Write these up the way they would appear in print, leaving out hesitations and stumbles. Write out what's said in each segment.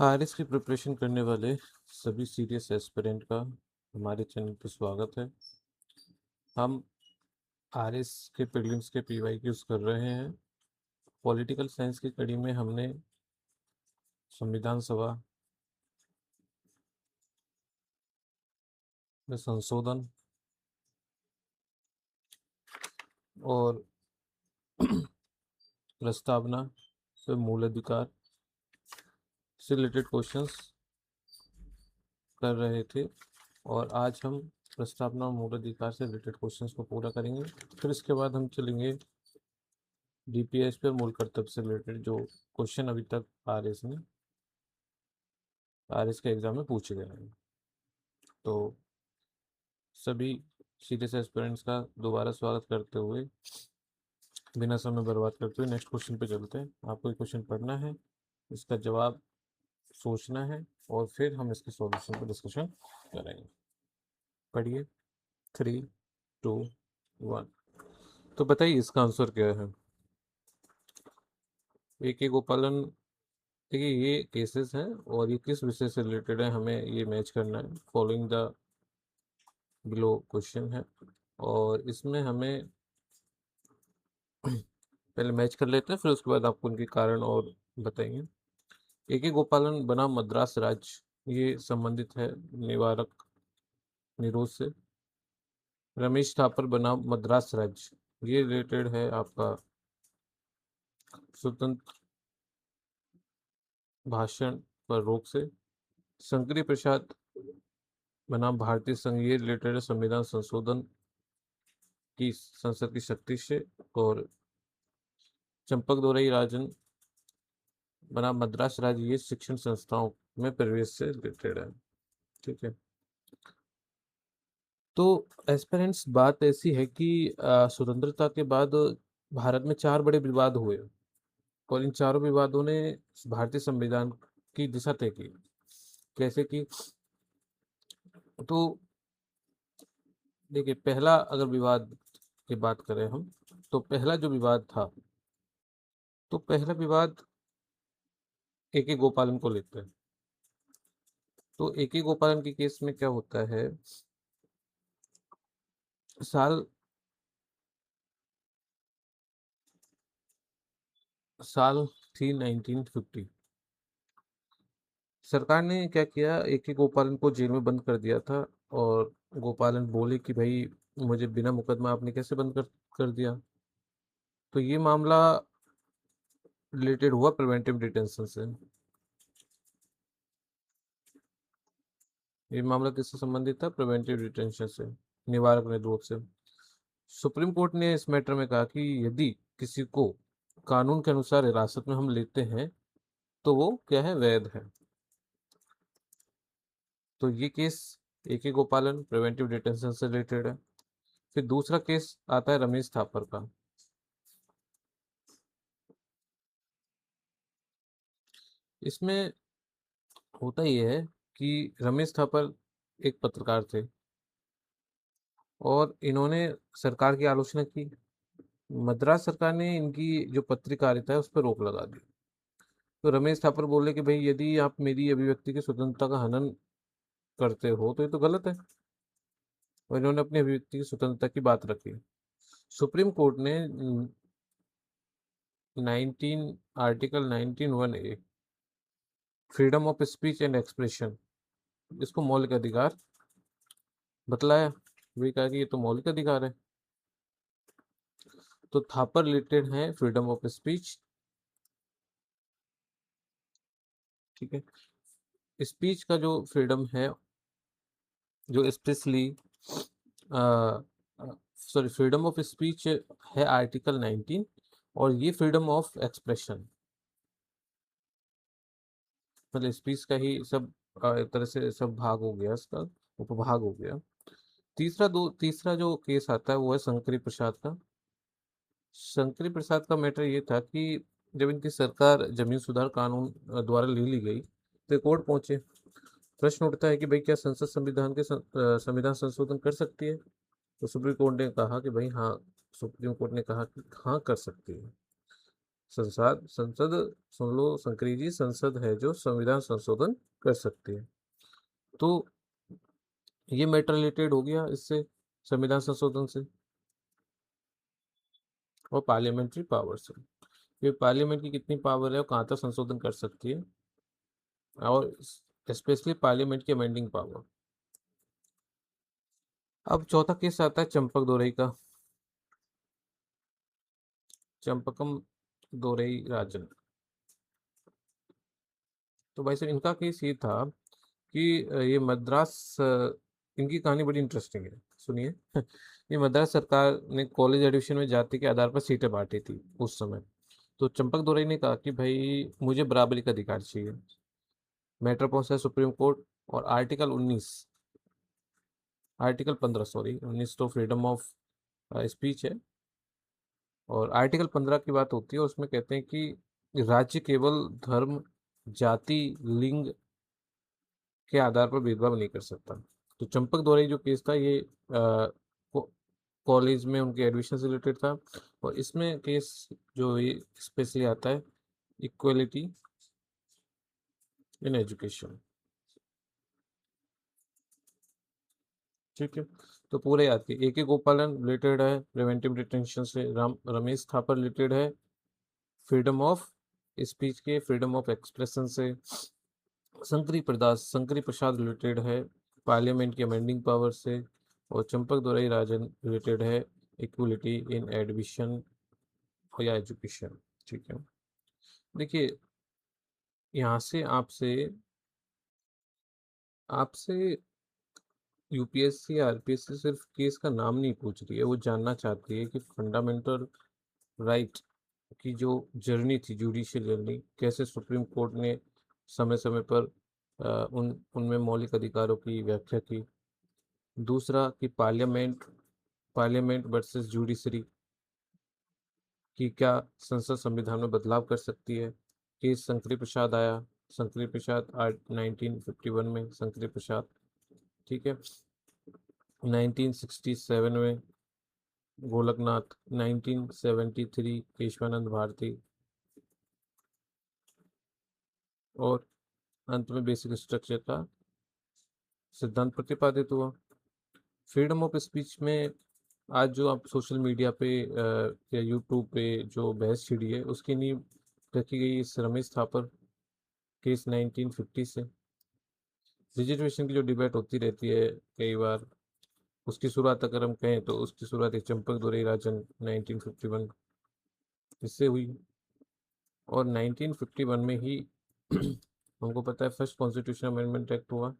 RS की preparation करने वाले सभी सीरियस एस्पिरेंट का हमारे चैनल पर स्वागत है। हम आरएस के प्रीलिम्स के पीवाईक्यूज कर रहे हैं। पॉलिटिकल साइंस की कड़ी में हमने संविधान सभा में संशोधन और प्रस्तावना से मूल अधिकार से रिलेटेड क्वेश्चंस कर रहे थे और आज हम प्रस्तावना और मूल अधिकार से रिलेटेड क्वेश्चंस को पूरा करेंगे। फिर इसके बाद हम चलेंगे डीपीएस पे मूल कर्तव्य से रिलेटेड जो क्वेश्चन अभी तक आरएस के एग्जाम में पूछे गए हैं। तो सभी सीरियस एस्पिरेंट्स का दोबारा स्वागत करते हुए बिना समय बर्बाद करते हुए नेक्स्ट क्वेश्चन पे चलते हैं। आपको ये क्वेश्चन पढ़ना है, इसका जवाब सोचना है और फिर हम इसके सॉल्यूशन पर डिस्कशन करेंगे। पढ़िए। 3, 2, 1। तो बताइए इसका आंसर क्या है। ए के गोपालन। देखिए ये केसेस हैं और ये किस विषय से रिलेटेड है हमें ये मैच करना है। फॉलोइंग द बिलो क्वेश्चन है और इसमें हमें पहले मैच कर लेते हैं, फिर उसके बाद आपको उनके कारण और बताएंगे। ए के गोपालन बनाम मद्रास राज्य ये संबंधित है निवारक निरोध से। रमेश थापर बनाम मद्रास राज्य ये रिलेटेड है आपका स्वतंत्र भाषण पर रोक से। शंकरी प्रसाद बनाम भारतीय संघ ये रिलेटेड है संविधान संशोधन की संसद की शक्ति से। और चंपक दौराई राजन बनाम मद्रास राज्य ये शिक्षण संस्थाओं में प्रवेश से रिलेटेड है। ठीक है। तो एस्पेरेंट्स बात ऐसी है कि स्वतंत्रता के बाद भारत में 4 बड़े विवाद हुए और इन चारों विवादों ने भारतीय संविधान की दिशा तय की। कैसे कि तो देखिए पहला अगर विवाद की बात करें हम, तो पहला जो विवाद था, तो पहला विवाद ए के गोपालन को लेते हैं। तो ए के गोपालन के केस में क्या होता है, साल साल थी 1950। सरकार ने क्या किया, ए के गोपालन को जेल में बंद कर दिया था और गोपालन बोले कि भाई मुझे बिना मुकदमा आपने कैसे बंद कर दिया। तो ये मामला रिलेटेड हुआ प्रिवेंटिव डिटेंशन से। ये मामला किससे संबंधित था, प्रिवेंटिव डिटेंशन से, निवारक निरोध से। सुप्रीम कोर्ट ने इस मैटर में कहा कि यदि किसी को कानून के अनुसार हिरासत में हम लेते हैं तो वो क्या है, वैध है। तो ये केस ए के गोपालन प्रिवेंटिव डिटेंशन से रिलेटेड है। फिर दूसरा केस आता है रमेश थापर का। इसमें होता यह है कि रमेश थापर एक पत्रकार थे और इन्होंने सरकार की आलोचना की। मद्रास सरकार ने इनकी जो पत्रकारिता है उस पर रोक लगा दी। तो रमेश थापर बोले कि भाई यदि आप मेरी अभिव्यक्ति की स्वतंत्रता का हनन करते हो तो ये तो गलत है, और इन्होंने अपनी अभिव्यक्ति की स्वतंत्रता की बात रखी। सुप्रीम कोर्ट ने 19 article 19(1)(a freedom of speech and expression इसको मौलिक अधिकार बतलाया। वही कहा कि ये तो मौलिक अधिकार है। तो थापर रिलेटेड है फ्रीडम ऑफ स्पीच। ठीक है। स्पीच का जो फ्रीडम है, जो specially sorry freedom of speech है आर्टिकल 19, और ये फ्रीडम ऑफ एक्सप्रेशन मतलब स्पीच का ही सब एक तरह से सब भाग हो गया, इसका उपभाग हो गया। तीसरा जो केस आता है वो है शंकरी प्रसाद का। शंकरी प्रसाद का मैटर ये था कि जब इनकी सरकार जमीन सुधार कानून द्वारा ले ली गई तो कोर्ट पहुंचे। प्रश्न उठता है कि भाई क्या संसद संविधान संशोधन कर सकती है। तो सुप्रीम कोर्ट ने कहा कि भाई हाँ, सुप्रीम कोर्ट ने कहा कि हाँ कर सकती है। संसद संसद सुन लो शंकरी जी, संसद है जो संविधान संशोधन कर सकती है। तो ये मैटर रिलेटेड हो गया इससे, संविधान संशोधन से और पार्लियामेंट्री पावर से। ये पार्लियामेंट की कितनी पावर है और कहाँ तक संशोधन कर सकती है, और स्पेशली पार्लियामेंट की अमेंडिंग पावर। अब चौथा केस आता है चंपक दोरई का, चंपकम दोरई राजन। तो भाई साहब इनका केस ये था कि ये मद्रास इनकी कहानी बड़ी इंटरेस्टिंग है, सुनिए। ये मद्रास सरकार ने कॉलेज एडमिशन में जाति के आधार पर सीटें बांटी थी उस समय। तो चंपक दोरई ने कहा कि भाई मुझे बराबरी का अधिकार चाहिए। मैटर पहुंचा सुप्रीम कोर्ट, और आर्टिकल 15 सॉरी 19 तो फ्रीडम ऑफ स्पीच है, और आर्टिकल 15 की बात होती है, उसमें कहते हैं कि राज्य केवल धर्म, जाति, लिंग के आधार पर भेदभाव नहीं कर सकता। तो चंपक दोरई जो केस था ये कॉलेज में उनके एडमिशन से रिलेटेड था, और इसमें केस जो ये स्पेशली आता है इक्वलिटी इन एजुकेशन। ठीक है, तो पूरे याद किए। ए के गोपालन रिलेटेड है प्रिवेंटिव डिटेंशन से, रमेश थापर रिलेटेड है फ्रीडम ऑफ स्पीच के, फ्रीडम ऑफ एक्सप्रेशन से, शंकरी प्रसाद रिलेटेड है पार्लियामेंट की अमेंडिंग पावर से, और चंपक दोरई राजन रिलेटेड है इक्वलिटी इन एडमिशन या एजुकेशन। ठीक है, देखिए यहाँ से आपसे आपसे यूपीएससी आरपीएससी सिर्फ केस का नाम नहीं पूछ रही है, वो जानना चाहती है कि फंडामेंटल राइट की जो जर्नी थी, जुडिशियल जर्नी, कैसे सुप्रीम कोर्ट ने समय समय पर उन उनमें मौलिक अधिकारों की व्याख्या की। दूसरा कि पार्लियामेंट वर्सेस जुडिशरी, कि क्या संसद संविधान में बदलाव कर सकती है। केस शंकरी प्रसाद आया, शंकरी प्रसाद आर्ट 1951 में शंकरी प्रसाद। ठीक है, 1967 में गोलकनाथ, 1973 केशवानंद भारती, और अंत में बेसिक स्ट्रक्चर का सिद्धांत प्रतिपादित हुआ। फ्रीडम ऑफ स्पीच में आज जो आप सोशल मीडिया पे या यूट्यूब पे जो बहस छिड़ी है, उसकी नींव रखी गई इस रमेश थापर केस 1950 से। रिजर्वेशन की जो डिबेट होती रहती है कई बार, उसकी शुरुआत अगर हम कहें तो उसकी शुरुआत एक चंपक दोरई राजन 1951 इससे हुई, और 1951 में ही हमको पता है फर्स्ट कॉन्स्टिट्यूशन अमेंडमेंट एक्ट हुआ,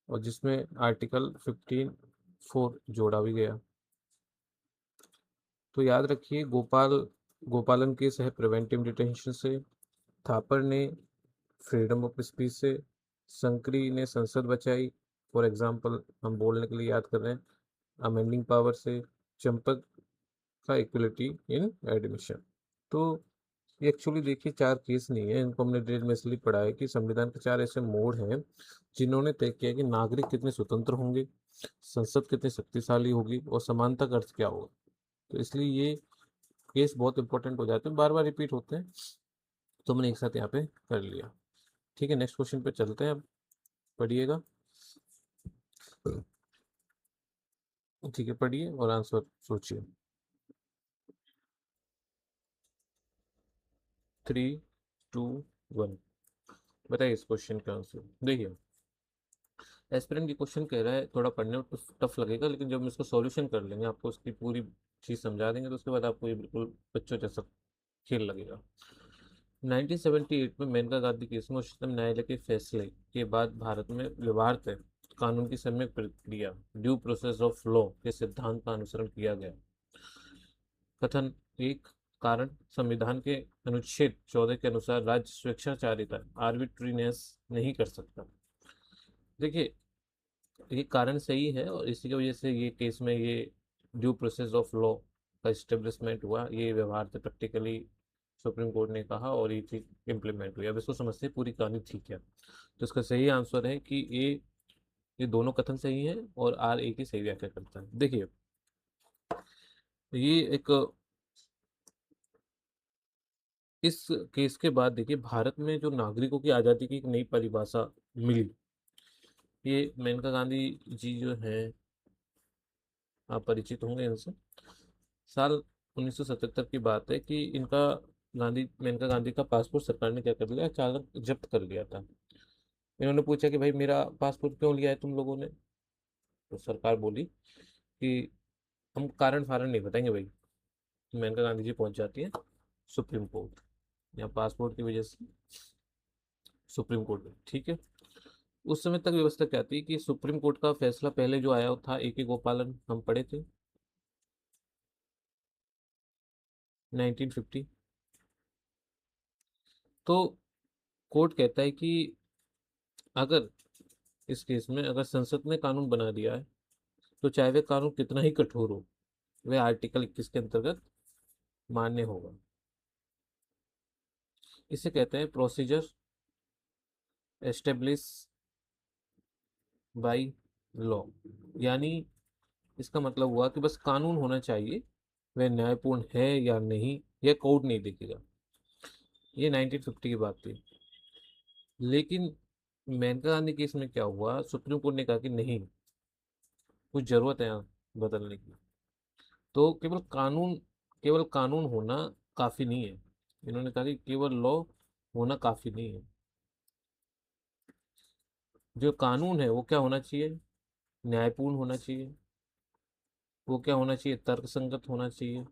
और जिसमें आर्टिकल 15(4) जोड़ा भी गया। तो याद रखिए, गोपालन केस है प्रिवेंटिव डिटेंशन से, थापर ने फ्रीडम ऑफ स्पीच से, संकरी ने संसद बचाई, फॉर एग्जांपल हम बोलने के लिए याद कर रहे हैं अमेंडिंग पावर से, चंपक का इक्वलिटी इन एडमिशन। तो ये एक्चुअली देखिए चार केस नहीं है, इनको हमने डिटेल में इसलिए पढ़ा है कि संविधान के चार ऐसे मोड़ हैं जिन्होंने तय किया कि नागरिक कितने स्वतंत्र होंगे, संसद कितनी शक्तिशाली होगी, और समानता का अर्थ क्या होगा। तो इसलिए ये केस बहुत इंपॉर्टेंट हो जाते हैं, बार बार रिपीट होते हैं, तो मैंने एक साथ यहाँ पे कर लिया। ठीक है, नेक्स्ट क्वेश्चन पे चलते हैं अब, पढ़िएगा। ठीक है, पढ़िए और आंसर सोचिए। 3, 2, 1, बताइए इस क्वेश्चन का आंसर। देखिए, एस्पिरेंट ये क्वेश्चन कह रहा है, थोड़ा पढ़ने में टफ लगेगा, लेकिन जब हम इसको सॉल्यूशन कर लेंगे, आपको उसकी पूरी चीज़ समझा देंगे, तो उसके बाद आपको ये बिल्कुल बच्चों जैसा खेल लगेगा। 1978 में मेनका गांधी केस में उच्चतम न्यायालय के फैसले के बाद भारत में व्यवहार तय कानून की सम्यक प्रक्रिया ड्यू प्रोसेस ऑफ लॉ के सिद्धांत का अनुसरण किया गया। कथन एक, कारण संविधान के अनुच्छेद 14 के अनुसार राज्य स्वेच्छाचारिता आर्बिट्रीनेस नहीं कर सकता। देखिए, ये कारण सही है, और इसी की वजह से ये केस में ये ड्यू प्रोसेस ऑफ लॉ का इस्टेब्लिशमेंट हुआ, ये व्यवहार थे प्रैक्टिकली सुप्रीम कोर्ट ने कहा, और ये चीज इम्प्लीमेंट हुई। अब इसको समझते हैं पूरी कहानी ठीक है। तो इसका सही आंसर है कि ये दोनों कथन सही है, और आर ए की सही व्याख्या करता है। देखिए, ये एक इस केस के बाद देखिए भारत में जो नागरिकों की आज़ादी की एक नई परिभाषा मिली। ये मेनका गांधी जी जो है, आप परिचित होंगे इनसे। साल 1977 की बात है कि इनका मेनका गांधी का पासपोर्ट सरकार ने क्या कर लिया, अचानक जब्त कर लिया था। इन्होंने पूछा कि भाई मेरा पासपोर्ट क्यों लिया है तुम लोगों ने। तो सरकार बोली कि हम कारण फारण नहीं बताएंगे भाई। मेनका गांधी जी पहुंच जाती है सुप्रीम कोर्ट, या पासपोर्ट की वजह से सुप्रीम कोर्ट में, ठीक है। उस समय तक व्यवस्था क्या थी कि सुप्रीम कोर्ट का फैसला पहले जो आया था, ए के गोपालन, हम पढ़े थे, 1950। तो कोर्ट कहता है कि अगर इस केस में अगर संसद ने कानून बना दिया है, तो चाहे वह कानून कितना ही कठोर हो, वह आर्टिकल 21 के अंतर्गत मान्य होगा। इसे कहते हैं प्रोसीजर एस्टेब्लिश बाय लॉ। यानी इसका मतलब हुआ कि बस कानून होना चाहिए, वह न्यायपूर्ण है या नहीं यह कोर्ट नहीं देखेगा। ये 1950 की बात थी। लेकिन मेनका गांधी केस में क्या हुआ, सुप्रीम कोर्ट ने कहा कि नहीं, कुछ जरूरत है यहाँ बदलने की। तो केवल कानून होना काफी नहीं है। इन्होंने कहा कि केवल लॉ होना काफी नहीं है। जो कानून है वो क्या होना चाहिए, न्यायपूर्ण होना चाहिए। वो क्या होना चाहिए, तर्कसंगत होना चाहिए।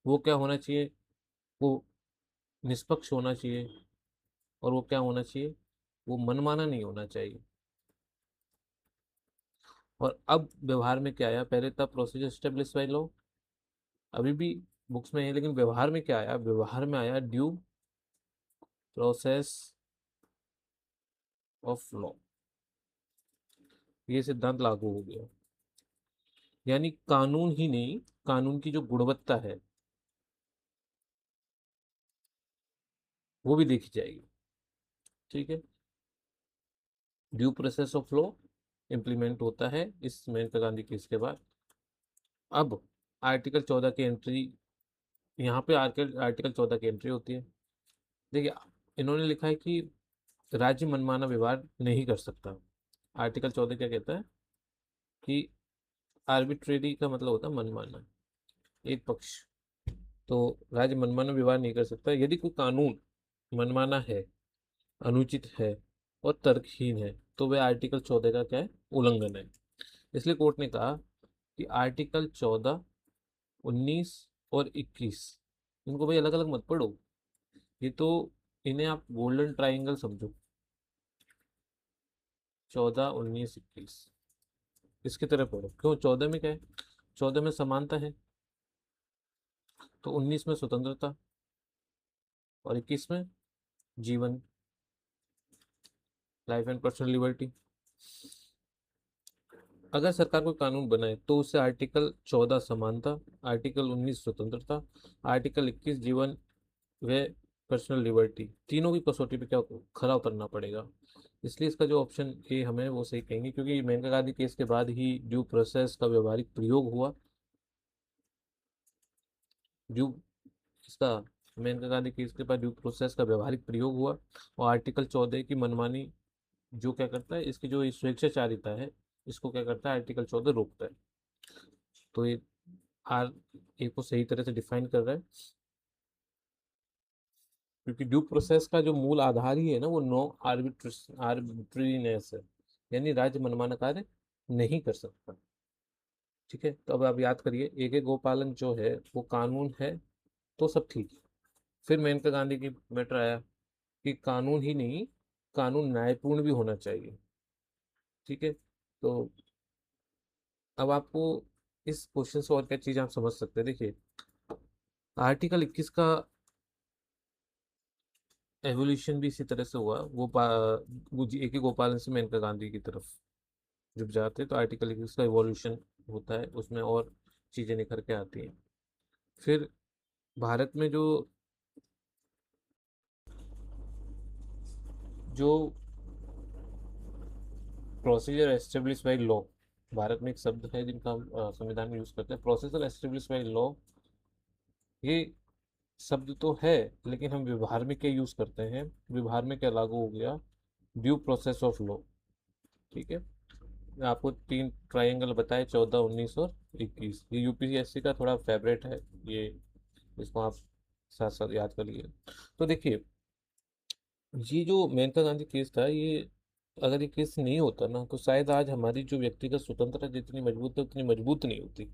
वो क्या होना चाहिए, वो निष्पक्ष होना चाहिए। और वो क्या होना चाहिए, वो मनमाना नहीं होना चाहिए। और अब व्यवहार में क्या आया, पहले था प्रोसीजर एस्टेब्लिश बाय लॉ, अभी भी बुक्स में है, लेकिन व्यवहार में क्या आया, व्यवहार में आया ड्यू प्रोसेस ऑफ लॉ। ये सिद्धांत लागू हो गया। यानी कानून ही नहीं, कानून की जो गुणवत्ता है वो भी देखी जाएगी, ठीक है। Due process of law implement होता है इस मेनका गांधी केस के बाद। अब आर्टिकल 14 की एंट्री, यहाँ पे आर्टिकल आर्टिकल 14 की एंट्री होती है। देखिए, इन्होंने लिखा है कि राज्य मनमाना व्यवहार नहीं कर सकता। आर्टिकल 14 क्या कहता है कि आर्बिट्रेरी का मतलब होता है मनमाना, एक पक्ष। तो राज्य मनमाना व्यवहार नहीं कर सकता यदि कोई कानून मनमाना है, अनुचित है और तर्कहीन है, तो वह आर्टिकल 14 का क्या है, उल्लंघन है। इसलिए कोर्ट ने कहा कि आर्टिकल 14, 19 और 21, इनको भाई अलग अलग मत पढ़ो। ये तो, इन्हें आप गोल्डन ट्राइंगल समझो, 14, 19, 21 इसकी तरह पढ़ो। क्यों, 14 में क्या है, 14 में समानता है, तो 19 में स्वतंत्रता, और 21 में जीवन, लाइफ एंड पर्सनल लिबर्टी। अगर सरकार कोई कानून बनाए तो उसे आर्टिकल 14 समानता, आर्टिकल 19 स्वतंत्रता, आर्टिकल 21 जीवन व पर्सनल लिबर्टी, तीनों की कसौटी पे क्या खरा उतरना पड़ेगा। इसलिए इसका जो ऑप्शन ए हमें वो सही कहेंगे, क्योंकि मेनका गांधी केस के बाद ही ड्यू प्रोसेस का व्यवहारिक प्रयोग हुआ। ड्यू इसका मेनका गांधी केस के बाद ड्यू प्रोसेस का व्यवहारिक प्रयोग हुआ। और आर्टिकल 14 की मनमानी जो क्या करता है, इसकी जो स्वेच्छाचारिता है, इसको क्या करता है, आर्टिकल 14 रोकता है। तो ये आर ए को सही तरह से डिफाइन कर रहा है, क्योंकि ड्यू प्रोसेस का जो मूल आधार ही है ना, वो नो आर्बिट्रीनेस है। यानी राज्य मनमाना कार्य नहीं कर सकता, ठीक है। तो अब आप याद करिए, एक एक गोपालन जो है वो कानून है, तो सब ठीक है। फिर मेनका गांधी की मैटर आया कि कानून ही नहीं, कानून न्यायपूर्ण भी होना चाहिए, ठीक है। तो अब आपको इस क्वेश्चन से और क्या चीज आप समझ सकते हैं, देखिए आर्टिकल 21 का एवोल्यूशन भी इसी तरह से हुआ। वो ए के गोपालन से मेनका गांधी की तरफ जब जाते हैं, तो आर्टिकल 21 का एवोल्यूशन होता है, उसमें और चीजें निखर के आती हैं। फिर भारत में जो जो procedure establish by law, Bharat में एक शब्द है जिनका हम संविधान में यूज करते हैं, प्रोसीजर एस्टेब्लिश बाय लॉ। ये शब्द तो है, लेकिन हम व्यवहार में क्या यूज करते हैं, व्यवहार में क्या लागू हो गया, ड्यू प्रोसेस ऑफ लॉ। ठीक है, मैं आपको तीन ट्रायंगल बताए, 14, 19 और 21। ये यूपीएससी का थोड़ा फेवरेट है ये, इसको आप साथ साथ याद करिए। तो देखिए, ये जो मेनका गांधी केस था, ये अगर ये केस नहीं होता ना, तो शायद आज हमारी जो व्यक्तिगत स्वतंत्रता जितनी मजबूत है उतनी मजबूत नहीं होती।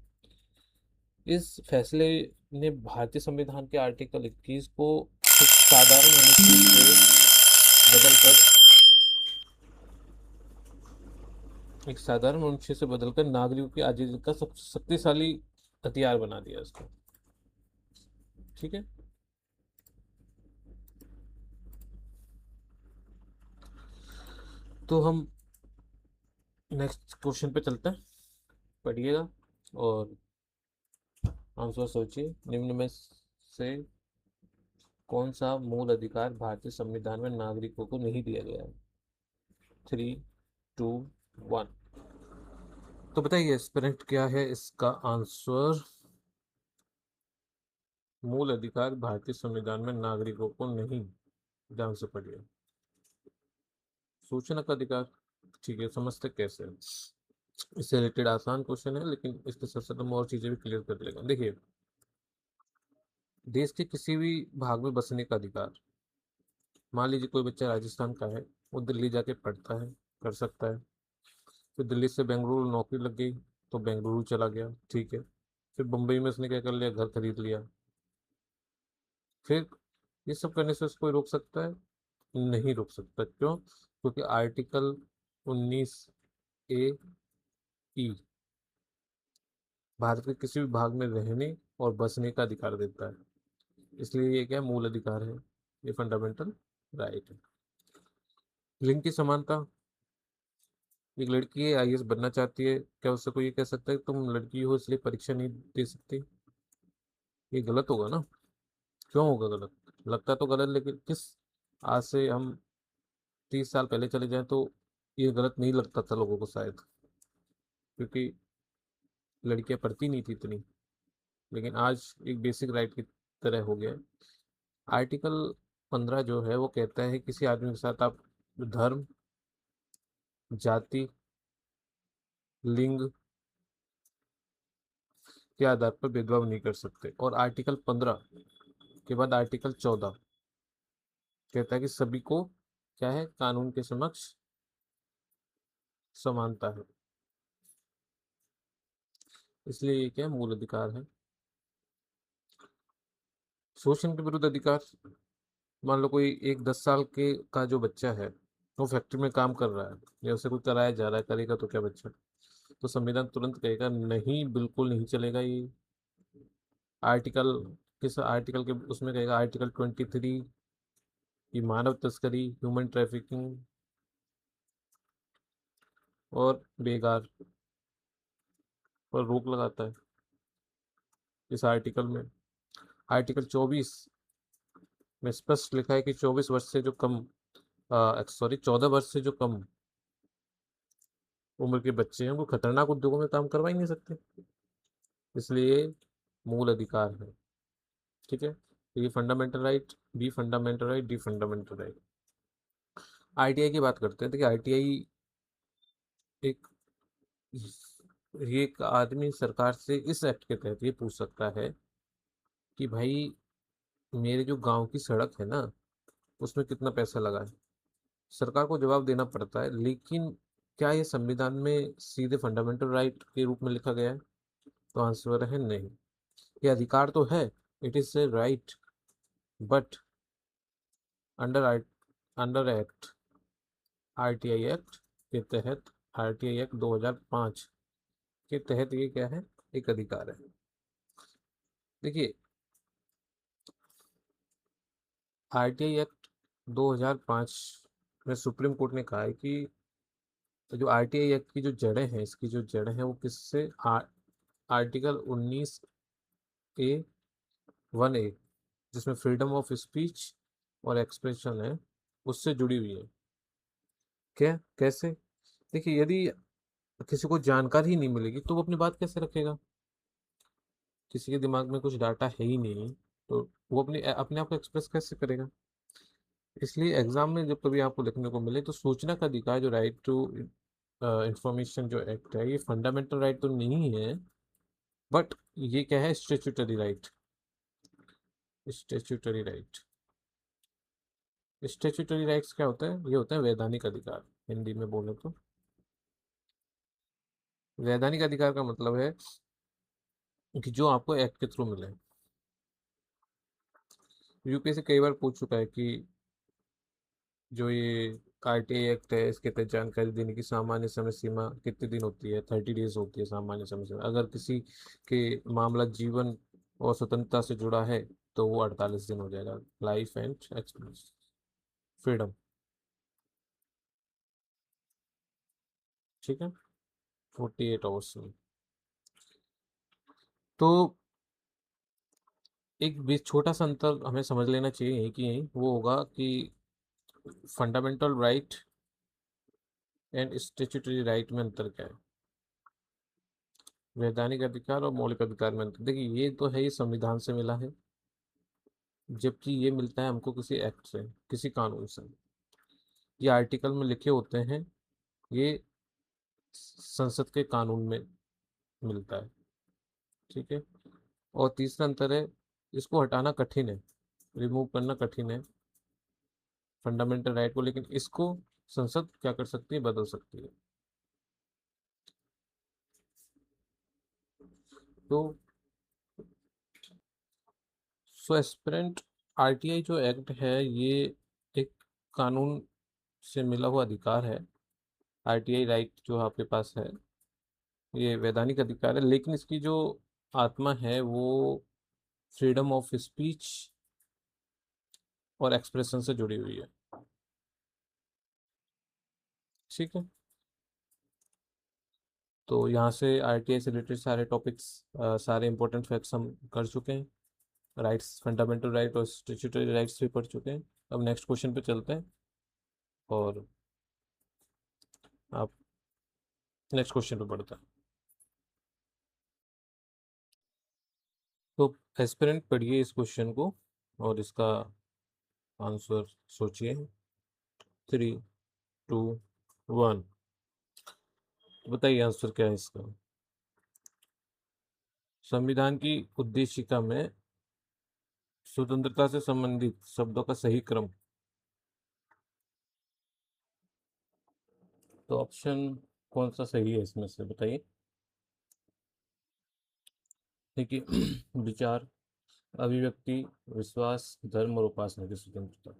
इस फैसले ने भारतीय संविधान के आर्टिकल 21 को एक साधारण अनुच्छेद से बदलकर, नागरिकों की आज़ादी का सबसे शक्तिशाली हथियार बना दिया इसको। ठीक है, तो हम नेक्स्ट क्वेश्चन पे चलते हैं, पढ़िएगा और आंसर सोचिए। निम्न में से कौन सा मूल अधिकार भारतीय संविधान में नागरिकों को नहीं दिया गया है? 3, 2, 1। तो बताइए एस्पिरेंट, क्या है इसका आंसर? मूल अधिकार भारतीय संविधान में नागरिकों को नहीं, ध्यान से पढ़िए। सूचना का अधिकार। ठीक है, समझते कैसे हैं? इससे रिलेटेड आसान क्वेश्चन है, लेकिन इसके साथ साथ हम और चीजें भी क्लियर कर लेंगे। देखिए, देश के किसी भी भाग में बसने का अधिकार। मान लीजिए कोई बच्चा राजस्थान का है, वो दिल्ली जाके पढ़ता है, कर सकता है। फिर दिल्ली से बेंगलुरु नौकरी लग गई, तो बेंगलुरु चला गया, ठीक है। फिर मुंबई में उसने क्या कर लिया, घर खरीद लिया। फिर ये सब करने से उसको रोक सकता है? नहीं रोक सकता। क्यों? क्योंकि आर्टिकल 19 ए भारत के किसी भी भाग में रहने और बसने का अधिकार देता है। इसलिए ये क्या मूल अधिकार है, ये फंडामेंटल राइट है। लिंग की समानता। एक लड़की है, आईएएस बनना चाहती है, क्या उससे कोई ये कह सकता है कि तुम लड़की हो इसलिए परीक्षा नहीं दे सकती? ये गलत होगा ना। क्यों होगा गलत? लगता तो गलत, लेकिन किस, आज से हम 30 साल पहले चले जाएं तो ये गलत नहीं लगता था लोगों को शायद, क्योंकि लड़कियां पढ़ती नहीं थी इतनी। लेकिन आज एक बेसिक राइट की तरह हो गया है। आर्टिकल 15 जो है वो कहता है किसी आदमी के साथ आप धर्म, जाति, लिंग के आधार पर भेदभाव नहीं कर सकते। और आर्टिकल 15 के बाद आर्टिकल 14 कहता है कि सभी को क्या है, कानून के समक्ष समानता है। इसलिए ये क्या है, मूल अधिकार है। शोषण के विरुद्ध अधिकार। मान लो कोई एक 10 साल के का जो बच्चा है, वो फैक्ट्री में काम कर रहा है, या उसे कोई कराया जा रहा है, करेगा तो क्या बच्चा? तो संविधान तुरंत कहेगा नहीं, बिल्कुल नहीं चलेगा ये। आर्टिकल, किस आर्टिकल के उसमें कहेगा, आर्टिकल 23 की मानव तस्करी, ह्यूमन ट्रैफिकिंग और बेगार पर रोक लगाता है इस आर्टिकल में। आर्टिकल 24 में स्पष्ट लिखा है कि 24 वर्ष से जो कम, सॉरी 14 वर्ष से जो कम उम्र के बच्चे हैं वो खतरनाक उद्योगों में काम करवा ही नहीं सकते। इसलिए मूल अधिकार है। ठीक है, तो ये fundamental right, B fundamental right, D fundamental right. ITI की बात करते हैं। देखिए आईटीआई एक, ये एक आदमी सरकार से इस एक्ट के तहत ये पूछ सकता है कि भाई मेरे जो गांव की सड़क है ना, उसमें कितना पैसा लगा है। सरकार को जवाब देना पड़ता है, लेकिन क्या ये संविधान में सीधे फंडामेंटल राइट के रूप में लिखा गया है? तो आंसर है नहीं। ये अधिकार तो है, it is a right, but under under act, RTI act के तहत, आरटीआई एक्ट 2005 के तहत ये क्या है, एक अधिकार है। देखिए आरटीआई एक्ट 2005 में सुप्रीम कोर्ट ने कहा है कि जो आरटीआई एक्ट की जो जड़ें हैं, इसकी जो जड़ें हैं वो किससे, आर्टिकल 19A 1A, जिसमें फ्रीडम ऑफ स्पीच और एक्सप्रेशन है, उससे जुड़ी हुई है। क्या, कैसे? देखिए यदि किसी को जानकारी ही नहीं मिलेगी तो वो अपनी बात कैसे रखेगा? किसी के दिमाग में कुछ डाटा है ही नहीं, तो वो अपने अपने आप को एक्सप्रेस कैसे करेगा? इसलिए एग्जाम में जब कभी आपको लिखने को मिले तो सूचना का अधिकार, जो राइट टू इंफॉर्मेशन जो एक्ट है, ये फंडामेंटल राइट तो नहीं है, बट ये क्या है, statutory right. Statutory right. Statutory rights क्या होता है? ये होता है वैधानिक अधिकार, हिंदी में बोले तो। वैधानिक अधिकार का मतलब है कि जो आपको एक्ट के थ्रू मिले। यूपीएससी कई बार पूछ चुका है कि जो ये आरटीआई एक्ट है, इसके तहत जानकारी देने की सामान्य समय सीमा कितने दिन होती है? 30 डेज होती है सामान्य समय सीमा। अगर किसी के मामला जीवन और स्वतंत्रता से जुड़ा है तो वो 48 दिन हो जाएगा। Life and experience freedom. ठीक है, 48 आवर्स में। तो एक बीच छोटा सा अंतर हमें समझ लेना चाहिए यही कि यही वो होगा कि fundamental right and statutory right में अंतर क्या है। वैधानिक अधिकार और मौलिक अधिकार में अंतर, देखिए ये तो है, ये संविधान से मिला है, जबकि ये मिलता है हमको किसी एक्ट से, किसी कानून से। ये आर्टिकल में लिखे होते हैं, ये संसद के कानून में मिलता है। ठीक है। और तीसरा अंतर है, इसको हटाना कठिन है, रिमूव करना कठिन है फंडामेंटल राइट को, लेकिन इसको संसद क्या कर सकती है, बदल सकती है। तो सो एस्पिरेंट आरटीआई जो एक्ट है, ये एक कानून से मिला हुआ अधिकार है। आरटीआई राइट जो आपके पास है, ये वैधानिक अधिकार है, लेकिन इसकी जो आत्मा है वो फ्रीडम ऑफ स्पीच और एक्सप्रेशन से जुड़ी हुई है। ठीक है। तो यहाँ से आरटीआई से रिलेटेड सारे टॉपिक्स, सारे इंपॉर्टेंट फैक्ट्स हम कर चुके हैं। राइट्स, फंडामेंटल राइट और स्टैट्यूटरी राइट्स भी पढ़ चुके हैं। अब नेक्स्ट क्वेश्चन पे चलते हैं, और आप नेक्स्ट क्वेश्चन पे पढ़ते हैं। तो एस्पिरेंट पढ़िए इस क्वेश्चन को और इसका आंसर सोचिए। 3, 2, 1। बताइए आंसर क्या है इसका। संविधान की उद्देशिका में स्वतंत्रता से संबंधित शब्दों का सही क्रम। तो ऑप्शन कौन सा सही है इसमें से, बताइए। देखिए विचार, अभिव्यक्ति, विश्वास, धर्म और उपासना की स्वतंत्रता।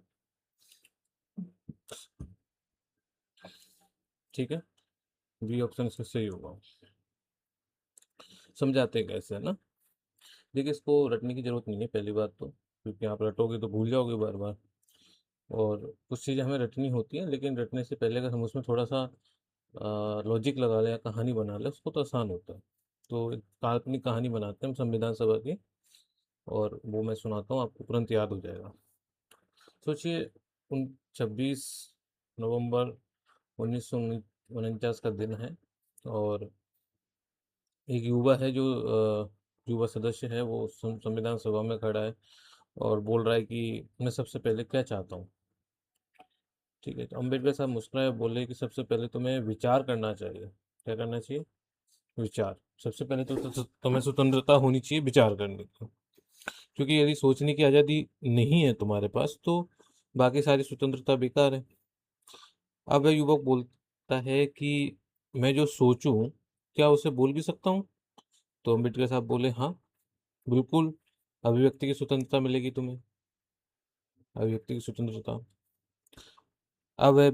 ठीक है, बी ऑप्शन इसका सही होगा। समझाते हैं कैसे, है ना। देखिए इसको रटने की जरूरत नहीं है पहली बात तो, क्योंकि आप रटोगे तो भूल जाओगे बार बार। और कुछ चीज़ें हमें रटनी होती हैं, लेकिन रटने से पहले अगर हम उसमें थोड़ा सा लॉजिक लगा लें या कहानी बना लें, उसको तो आसान होता है। तो एक काल्पनिक कहानी बनाते हैं हम संविधान सभा की, और वो मैं सुनाता हूँ, आपको तुरंत याद हो जाएगा। सोचिए, उन 26 नवंबर 1949 का दिन है, और एक युवा है जो युवा सदस्य है, वो संविधान सभा में खड़ा है और बोल रहा है कि मैं सबसे पहले क्या चाहता हूँ। ठीक है, तो अम्बेडकर साहब मुस्कुराए, बोले कि सबसे पहले तुम्हें विचार करना चाहिए। क्या करना चाहिए? विचार। सबसे पहले तो तुम्हें स्वतंत्रता होनी चाहिए विचार करने की, क्योंकि यदि सोचने की आज़ादी नहीं है तुम्हारे पास तो बाकी सारी स्वतंत्रता बेकार है। अब वह युवक बोलता है कि मैं जो सोचूं क्या उसे बोल भी सकता हूँ? तो अम्बेडकर साहब बोले हाँ, बिल्कुल, अभिव्यक्ति की स्वतंत्रता मिलेगी तुम्हें, अभिव्यक्ति की स्वतंत्रता। अब वह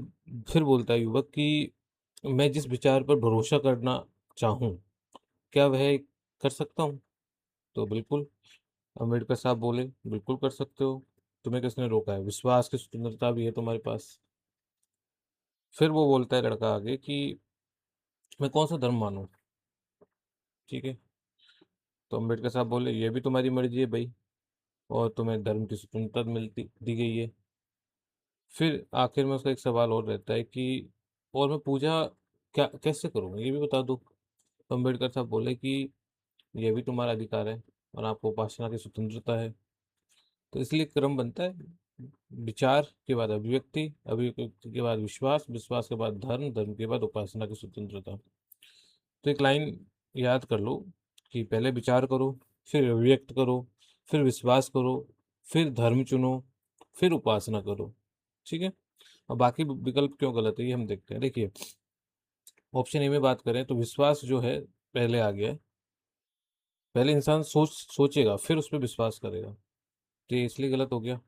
फिर बोलता है युवक कि मैं जिस विचार पर भरोसा करना चाहूँ क्या वह कर सकता हूँ? तो बिल्कुल, अम्बेडकर साहब बोले बिल्कुल कर सकते हो, तुम्हें किसने रोका है, विश्वास की स्वतंत्रता भी है तुम्हारे पास। फिर वो बोलता है लड़का आगे कि मैं कौन सा धर्म मानूं। ठीक है, तो अम्बेडकर साहब बोले ये भी तुम्हारी मर्जी है भाई, और तुम्हें धर्म की स्वतंत्रता मिलती दी गई है। फिर आखिर में उसका एक सवाल और रहता है कि और मैं पूजा क्या कैसे करूँ ये भी बता दो। तो अम्बेडकर साहब बोले कि यह भी तुम्हारा अधिकार है, और आपको उपासना की स्वतंत्रता है। तो इसलिए क्रम बनता है विचार के बाद अभिव्यक्ति, अभिव्यक्ति के बाद विश्वास, विश्वास के बाद धर्म, धर्म के बाद उपासना की स्वतंत्रता। तो एक लाइन याद कर लो कि पहले विचार करो, फिर अभिव्यक्त करो, फिर विश्वास करो, फिर धर्म चुनो, फिर उपासना करो। ठीक है। अब बाकी विकल्प क्यों गलत है ये हम देखते हैं। देखिए, ऑप्शन ए में बात करें तो विश्वास जो है पहले आ गया है। पहले इंसान सोचेगा फिर उस पर विश्वास करेगा, तो ये इसलिए गलत हो गया।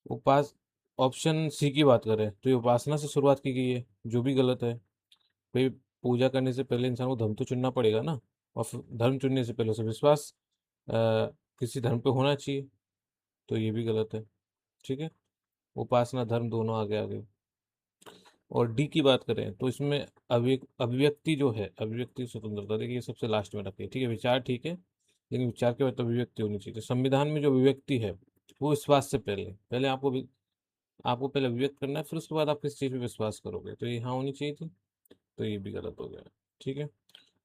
उपास ऑप्शन सी की बात करें तो ये उपासना से शुरुआत की गई है, जो भी गलत है। भाई, पूजा करने से पहले इंसान को धर्म तो चुनना पड़ेगा ना, और फिर धर्म चुनने से पहले उसे विश्वास किसी धर्म पे होना चाहिए, तो ये भी गलत है। ठीक है। उपासना धर्म दोनों आगे आगे। और डी की बात करें तो इसमें अभिव्यक्ति जो है, अभिव्यक्ति स्वतंत्रता, देखिए ये सबसे लास्ट में रखिए। ठीक है, विचार ठीक है, लेकिन विचार के बाद तो अभिव्यक्ति होनी चाहिए। तो संविधान में जो अभिव्यक्ति है वो विश्वास से पहले, पहले आपको पहले अभिव्यक्त करना है, फिर उसके बाद आप किस चीज़ पे विश्वास करोगे, तो ये यहाँ होनी चाहिए थी, तो ये भी गलत हो गया। ठीक है।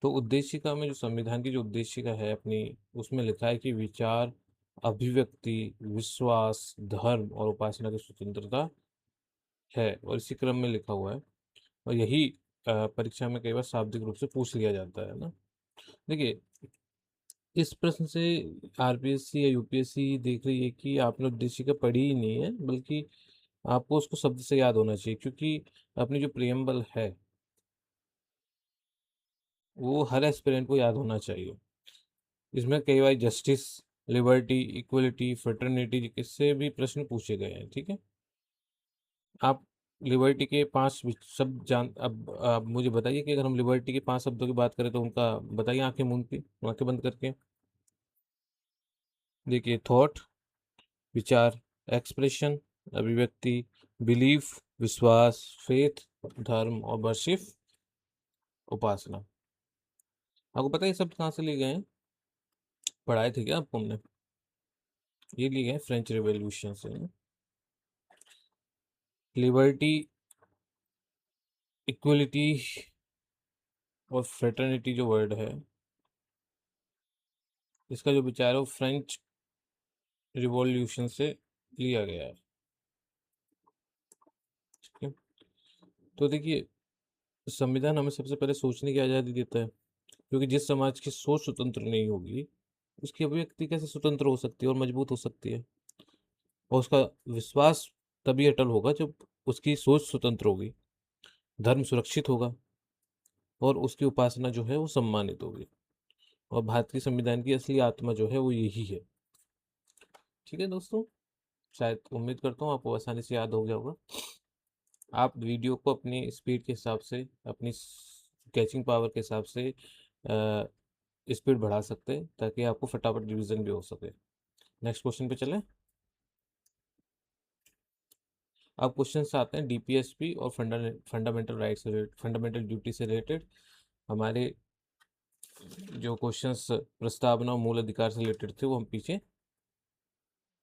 तो उद्देशिका में जो संविधान की जो उद्देशिका है अपनी, उसमें लिखा है कि विचार, अभिव्यक्ति, विश्वास, धर्म और उपासना की स्वतंत्रता है, और इसी क्रम में लिखा हुआ है। और यही परीक्षा में कई बार शाब्दिक रूप से पूछ लिया जाता है ना। देखिए, इस प्रश्न से आरपीएससी या यूपीएससी देख रही है कि आपने उद्देशिका पढ़ी ही नहीं है, बल्कि आपको उसको शब्द से याद होना चाहिए, क्योंकि अपनी जो प्रियम्बल है वो हर एस्पिरेंट को याद होना चाहिए। इसमें कई बार जस्टिस, लिबर्टी, इक्वलिटी, फ्रेटर्निटी इससे भी प्रश्न पूछे गए हैं। ठीक है। आप लिबर्टी के 5 शब्द जान, अब आप मुझे बताइए कि अगर हम लिबर्टी के 5 शब्दों की बात करें तो उनका बताइए, आंखें मूंद के, आंखें बंद करके। देखिए, थॉट विचार, एक्सप्रेशन अभिव्यक्ति, बिलीफ विश्वास, फेथ धर्म, और वर्शिप उपासना। आपको पता है ये शब्द कहाँ से लिए गए हैं? पढ़ाए थे क्या आपको हमने? ये लिए गए फ्रेंच रिवॉल्यूशन से। लिबर्टी, इक्वलिटी और फ्रेटर्निटी जो वर्ड है, इसका जो विचार है वो फ्रेंच रिवॉल्यूशन से लिया गया है। ठीक है। तो देखिए, संविधान हमें सबसे पहले सोचने की आज़ादी देता है, क्योंकि जिस समाज की सोच स्वतंत्र नहीं होगी उसकी अभिव्यक्ति कैसे स्वतंत्र हो सकती है और मजबूत हो सकती है। और उसका विश्वास तभी अटल होगा जब उसकी सोच स्वतंत्र होगी, धर्म सुरक्षित होगा, और उसकी उपासना जो है वो सम्मानित होगी। और भारत की संविधान की असली आत्मा जो है वो यही है। ठीक है दोस्तों, शायद उम्मीद करता हूँ आपको आसानी से याद हो गया होगा। आप वीडियो को अपनी स्पीड के हिसाब से, अपनी कैचिंग पावर के हिसाब से स्पीड बढ़ा सकते हैं, ताकि आपको फटाफट रिवीजन भी हो सके। नेक्स्ट क्वेश्चन पे चलें। अब क्वेश्चन आते हैं डीपीएसपी और फंडामेंटल राइट्स से, फंडामेंटल ड्यूटी से रिलेटेड। हमारे जो क्वेश्चंस प्रस्तावना और मूल अधिकार से रिलेटेड थे वो हम पीछे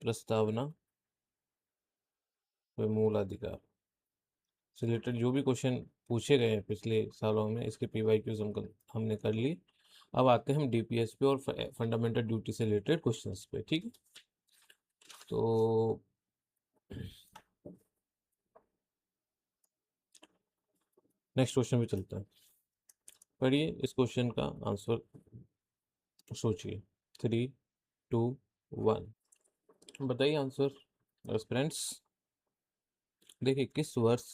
प्रस्तावना व मूल अधिकार से रिलेटेड जो भी क्वेश्चन पूछे गए हैं पिछले सालों में, इसके पीवाईक्यूज हमने कर ली। अब आते हैं हम डीपीएसपी और फंडामेंटल ड्यूटी से रिलेटेड क्वेश्चंस पे। ठीक है। तो नेक्स्ट क्वेश्चन पे चलते हैं। पढ़िए इस क्वेश्चन का आंसर, सोचिए। 3, 2, 1, बताइए आंसर फ्रेंड्स। देखिए, किस वर्ष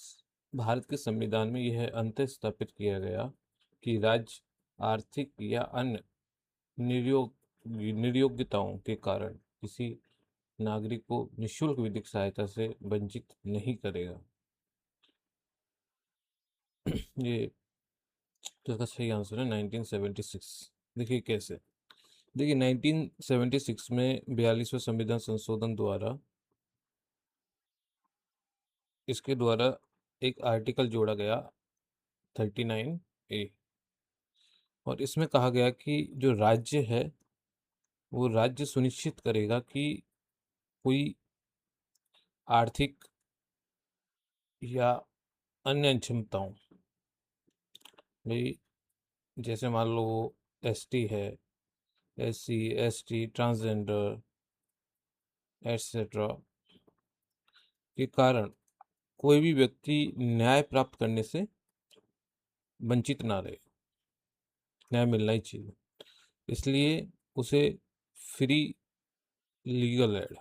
भारत के संविधान में यह अंतः स्थापित किया गया कि राज्य आर्थिक या अन्य निर्योग निर्योग्यताओं के कारण किसी नागरिक को निःशुल्क विधिक सहायता से वंचित नहीं करेगा? ये तो इसका सही आंसर है 1976। देखिए कैसे। देखिए, 1976 में 42वें संविधान संशोधन द्वारा, इसके द्वारा एक आर्टिकल जोड़ा गया 39A, और इसमें कहा गया कि जो राज्य है वो राज्य सुनिश्चित करेगा कि कोई आर्थिक या अन्य क्षमताओं, भाई जैसे मान लो वो एसटी है, एससी, एसटी, ट्रांसजेंडर, एटसेट्रा के कारण कोई भी व्यक्ति न्याय प्राप्त करने से वंचित ना रहे। न्याय मिलना ही चाहिए, इसलिए उसे फ्री लीगल एड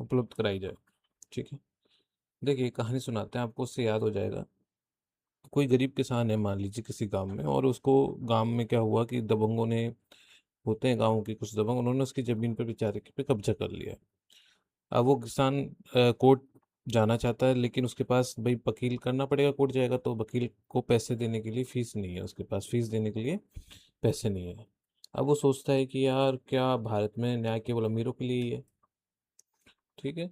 उपलब्ध कराई जाए। ठीक है, देखिए कहानी सुनाते हैं आपको, उससे याद हो जाएगा। कोई गरीब किसान है मान लीजिए किसी गांव में, और उसको गांव में क्या हुआ कि दबंगों ने, होते हैं गांव के कुछ दबंग, उन्होंने उसकी जमीन पर बेचारे के पे कब्जा कर लिया। अब वो किसान कोर्ट जाना चाहता है, लेकिन उसके पास भाई वकील करना पड़ेगा, कोर्ट जाएगा तो वकील को पैसे देने के लिए फीस नहीं है, उसके पास फीस देने के लिए पैसे नहीं है। अब वो सोचता है कि यार क्या भारत में न्याय केवल अमीरों के लिए ही है। ठीक है,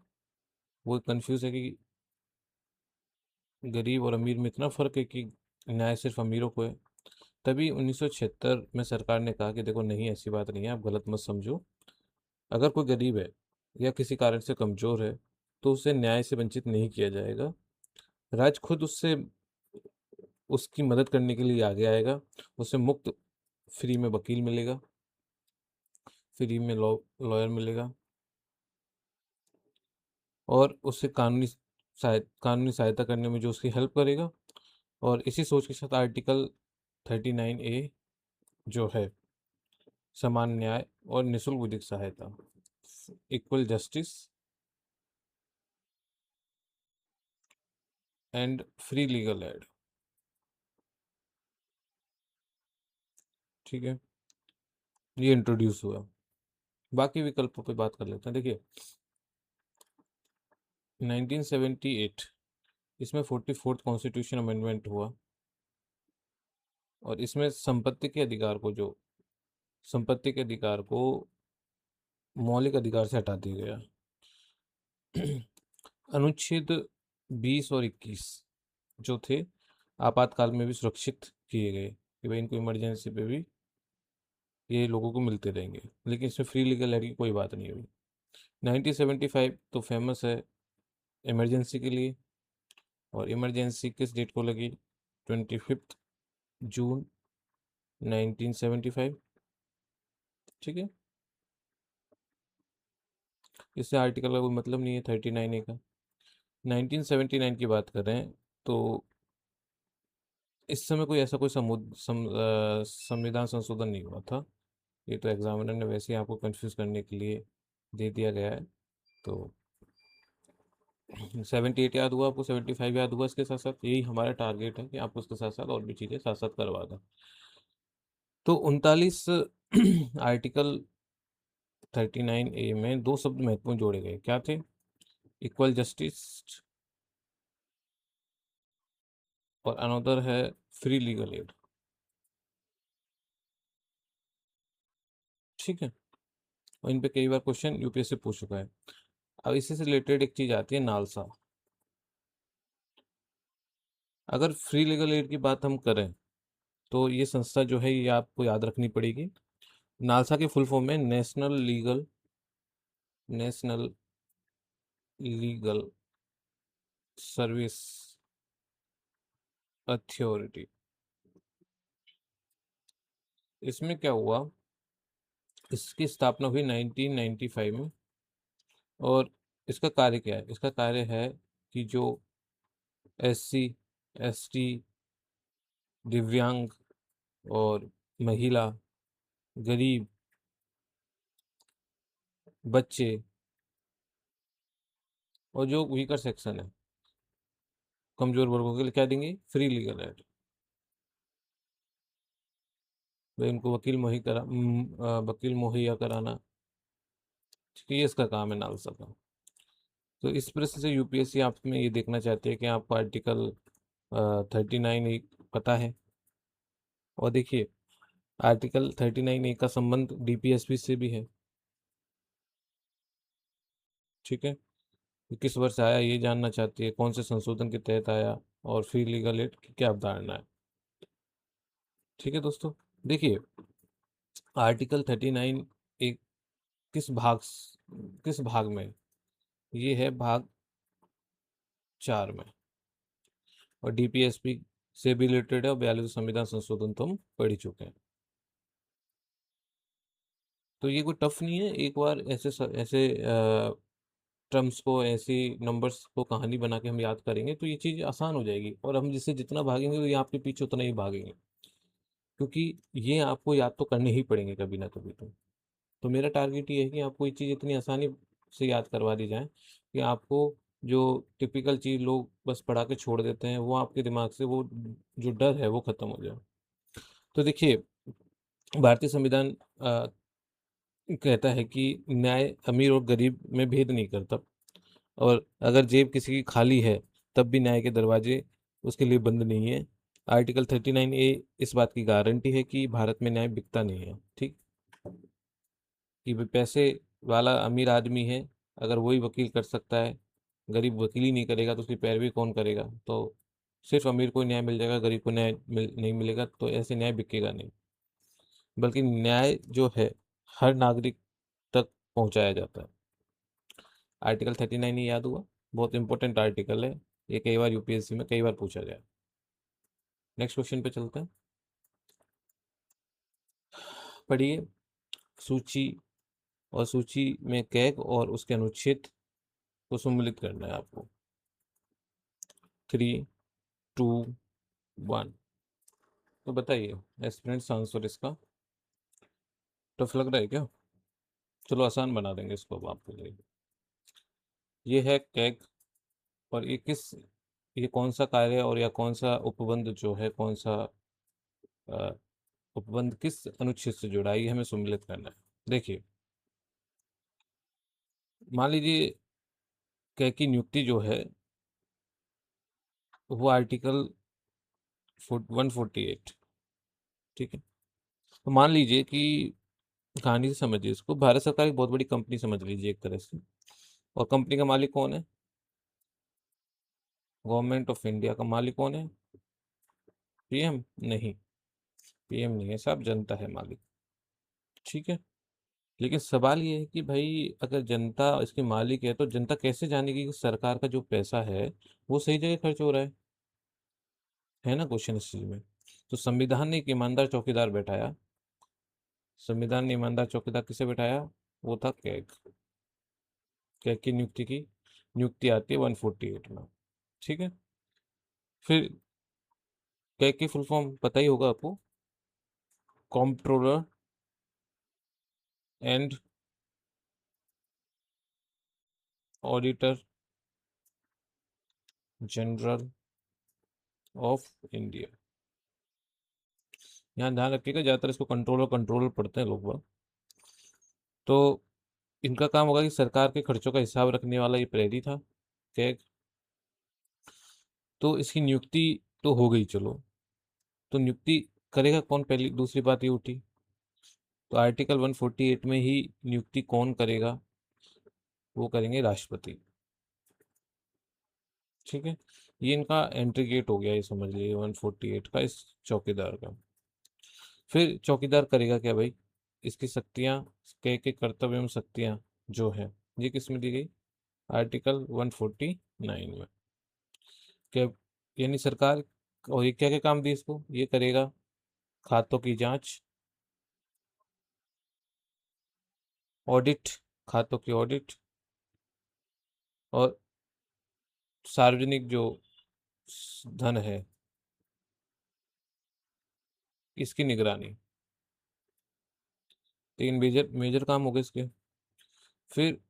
वो कंफ्यूज है कि गरीब और अमीर में इतना फर्क है कि न्याय सिर्फ अमीरों को है। तभी 1976 में सरकार ने कहा कि देखो नहीं, ऐसी बात नहीं है, आप गलत मत समझो। अगर कोई गरीब है या किसी कारण से कमजोर है तो उसे न्याय से वंचित नहीं किया जाएगा। राज्य खुद उससे उसकी मदद करने के लिए आगे आएगा। उसे मुफ्त फ्री में वकील मिलेगा, फ्री में लॉयर मिलेगा, और उससे कानूनी सहायता करने में जो उसकी हेल्प करेगा। और इसी सोच के साथ आर्टिकल 39A जो है, समान न्याय और निशुल्क विधिक सहायता, equal justice and free legal aid, ठीक है, ये इंट्रोड्यूस हुआ। बाकी विकल्पों पे बात कर लेते हैं। देखिए 1978, इसमें 44th कॉन्स्टिट्यूशन अमेंडमेंट हुआ, और इसमें संपत्ति के अधिकार को मौलिक अधिकार से हटा दिया गया। अनुच्छेद 20 और 21 जो थे, आपातकाल में भी सुरक्षित किए गए कि भाई इनको इमरजेंसी पे भी ये लोगों को मिलते रहेंगे, लेकिन इसमें फ्री लीगल एड की कोई बात नहीं हुई। 1975 तो फेमस है इमरजेंसी के लिए, और इमरजेंसी किस डेट को लगी? 25 जून 1975। ठीक है, इससे आर्टिकल का कोई मतलब नहीं है 39A का। 1979 की बात कर रहे हैं, तो इस समय कोई ऐसा कोई संविधान संशोधन नहीं हुआ था। ये तो एग्जामिनर ने वैसे ही आपको कंफ्यूज करने के लिए दे दिया गया है। तो 78 याद हुआ आपको, 75 याद हुआ, इसके साथ साथ यही हमारा टारगेट है कि आपको उसके साथ साथ और भी चीज़ें साथ साथ करवा दें। तो 39 आर्टिकल 39A में दो शब्द महत्वपूर्ण जोड़े गए, क्या थे? इक्वल जस्टिस, और अनदर है फ्री लीगल एड। ठीक है, और इन पे कई बार क्वेश्चन यूपीएससी पूछ चुका है। अब इसी से रिलेटेड एक चीज आती है, नालसा। अगर फ्री लीगल एड की बात हम करें तो ये संस्था जो है ये आपको याद रखनी पड़ेगी। नालसा की फुल फॉर्म है नेशनल लीगल सर्विस अथॉरिटी। इसमें क्या हुआ, इसकी स्थापना हुई 1995 में। और इसका कार्य क्या है? इसका कार्य है कि जो SC ST, दिव्यांग और महिला, गरीब, बच्चे, और जो वीकर सेक्शन है, कमजोर वर्गों के लिए क्या देंगे? Free legal aid. भाई उनको वकील मुहैया कराना। ठीक है, ये इसका काम है नालसा का। तो इस प्रश्न से यूपीएससी आप में ये देखना चाहते हैं कि आपको आर्टिकल 39 पता है। और देखिए आर्टिकल 39A का संबंध डीपीएसपी से भी है। ठीक है, ये किस वर्ष आया ये जानना चाहती है, कौन से संशोधन के तहत आया, और फ्री लीगल एड की क्या अवधारणा है। ठीक है दोस्तों, देखिए आर्टिकल 39 एक किस भाग में? ये है भाग 4 में, और डीपीएसपी से भी रिलेटेड है, और 42 संविधान संशोधन तो हम पढ़ ही चुके हैं। तो ये कोई टफ नहीं है, एक बार ऐसे टर्म्स को, ऐसे नंबर्स को कहानी बना के हम याद करेंगे तो ये चीज़ आसान हो जाएगी, और हम जिससे जितना भागेंगे तो ये आपके पीछे उतना ही भागेंगे, क्योंकि ये आपको याद तो करने ही पड़ेंगे कभी ना कभी तो मेरा टारगेट ये है कि आपको ये चीज़ इतनी आसानी से याद करवा दी जाए कि आपको जो टिपिकल चीज़ लोग बस पढ़ा के छोड़ देते हैं, वो आपके दिमाग से वो जो डर है वो खत्म हो जाए। तो देखिए, भारतीय संविधान कहता है कि न्याय अमीर और गरीब में भेद नहीं करता, और अगर जेब किसी की खाली है तब भी न्याय के दरवाजे उसके लिए बंद नहीं है। आर्टिकल 39A इस बात की गारंटी है कि भारत में न्याय बिकता नहीं है, ठीक, कि भाई पैसे वाला अमीर आदमी है, अगर वही वकील कर सकता है, गरीब वकील ही नहीं करेगा तो उसकी पैरवी कौन करेगा? तो सिर्फ अमीर को न्याय मिल जाएगा, गरीब को नहीं मिलेगा, तो ऐसे न्याय बिकेगा नहीं, बल्कि न्याय जो है हर नागरिक तक पहुंचाया जाता है। आर्टिकल 39 ही याद हुआ, बहुत इंपॉर्टेंट आर्टिकल है, ये कई बार यूपीएससी में कई बार पूछा गया। नेक्स्ट क्वेश्चन पे चलते हैं, पढ़िए। सूची और सूची में कैग और उसके अनुच्छेद को सम्मिलित करना है आपको। 3, 2, 1। तो बताइए एस्पिरेंट्स आंसर इसका। टफ लग रहा है क्या? चलो आसान बना देंगे इसको अब आपके लिए। ये है कैग, और ये कौन सा कार्य और या कौन सा उपबंध जो है, कौन सा अ, उपबंध किस अनुच्छेद से जुड़ा है, ये हमें सम्मिलित करना है। देखिए, मान लीजिए कैग की नियुक्ति जो है वो आर्टिकल 148, ठीक है। तो मान लीजिए कि, कहानी से समझिए इसको, भारत सरकार एक बहुत बड़ी कंपनी समझ लीजिए एक तरह से, और कंपनी का मालिक कौन है? Government of India. का मालिक कौन है? पीएम नहीं, पीएम नहीं है साहब, जनता है मालिक, ठीक है। लेकिन सवाल ये है कि भाई अगर जनता इसके मालिक है तो जनता कैसे जानेगी कि सरकार का जो पैसा है वो सही जगह खर्च हो रहा है ना क्वेश्चन इस चीज में। तो संविधान ने एक ईमानदार चौकीदार बैठाया, संविधान ने ईमानदार चौकीदार किसे बैठाया? वो था कैग। कैग की नियुक्ति आती है 148 में, ठीक है। फिर कैग की फुल फॉर्म पता ही होगा आपको, comptroller and auditor general of India. यहाँ ध्यान रखिएगा, ज्यादातर इसको कंट्रोलर कंट्रोलर पढ़ते हैं लोग बाग। तो इनका काम होगा कि सरकार के खर्चों का हिसाब रखने वाला ये प्रहरी था कैग। तो इसकी नियुक्ति तो हो गई, चलो, तो नियुक्ति करेगा कौन? पहली दूसरी बात ये उठी, तो आर्टिकल 148 में ही नियुक्ति कौन करेगा? वो करेंगे राष्ट्रपति, ठीक है। ये इनका एंट्री गेट हो गया, ये समझ लीजिए 148 का, इस चौकीदार का। फिर चौकीदार करेगा क्या भाई? इसकी शक्तियां, के कर्तव्य एवं शक्तियां जो है, ये किस में दी गई? आर्टिकल 149 में। क्या, यानी सरकार, और ये क्या क्या काम दिए इसको? ये करेगा खातों की जांच, ऑडिट, खातों की ऑडिट, और सार्वजनिक जो धन है इसकी निगरानी। तीन मेजर मेजर काम हो गए इसके। फिर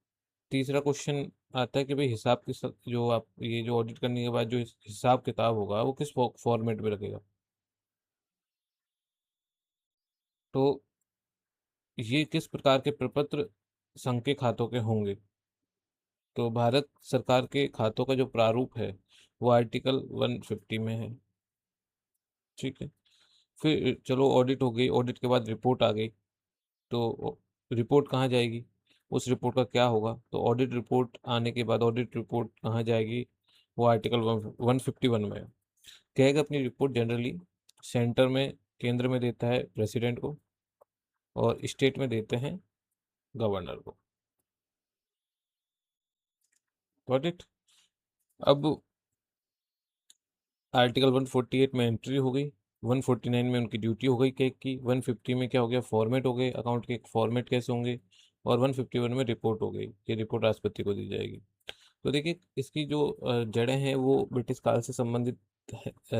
तीसरा क्वेश्चन आता है कि भाई हिसाब किस, जो आप ये जो ऑडिट करने के बाद जो हिसाब किताब होगा वो किस फॉर्मेट में रखेगा? तो ये किस प्रकार के प्रपत्र संघ के खातों के होंगे? तो भारत सरकार के खातों का जो प्रारूप है वो आर्टिकल 150 में है, ठीक है। फिर चलो ऑडिट हो गई, ऑडिट के बाद रिपोर्ट आ गई, तो रिपोर्ट कहाँ जाएगी? उस रिपोर्ट का क्या होगा? तो ऑडिट रिपोर्ट आने के बाद ऑडिट रिपोर्ट कहाँ जाएगी? वो आर्टिकल 151 में है। कहेगा अपनी रिपोर्ट जनरली सेंटर में, केंद्र में देता है प्रेसिडेंट को, और स्टेट में देते हैं गवर्नर को, गॉट इट। अब आर्टिकल 148 में एंट्री हो गई, 149 में उनकी ड्यूटी हो गई केक की, 150 में क्या हो गया, फॉर्मेट हो गए अकाउंट के, फॉर्मेट कैसे होंगे, और 151 में रिपोर्ट हो गई, ये रिपोर्ट राष्ट्रपति को दी जाएगी। तो देखिए इसकी जो जड़ें हैं वो ब्रिटिश काल से संबंधित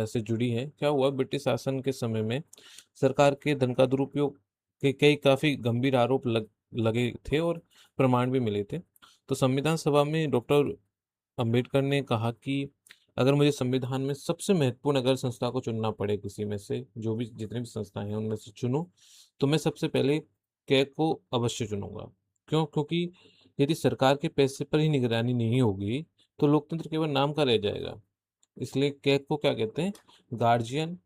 से जुड़ी हैं। क्या हुआ, ब्रिटिश शासन के समय में सरकार के धन का दुरुपयोग के कई काफी गंभीर आरोप लगे थे और प्रमाण भी मिले थे। तो संविधान सभा में डॉक्टर अंबेडकर ने कहा कि अगर मुझे संविधान में सबसे महत्वपूर्ण अगर संस्था को चुनना पड़े, किसी में से जो भी जितनी भी संस्थाएं हैं उनमें से चुनो, तो मैं सबसे पहले कैग को अवश्य चुनूंगा। क्यों? क्योंकि यदि सरकार के पैसे पर ही निगरानी नहीं होगी तो लोकतंत्र केवल नाम का रह जाएगा। इसलिए कैग को क्या कहते हैं, गार्जियन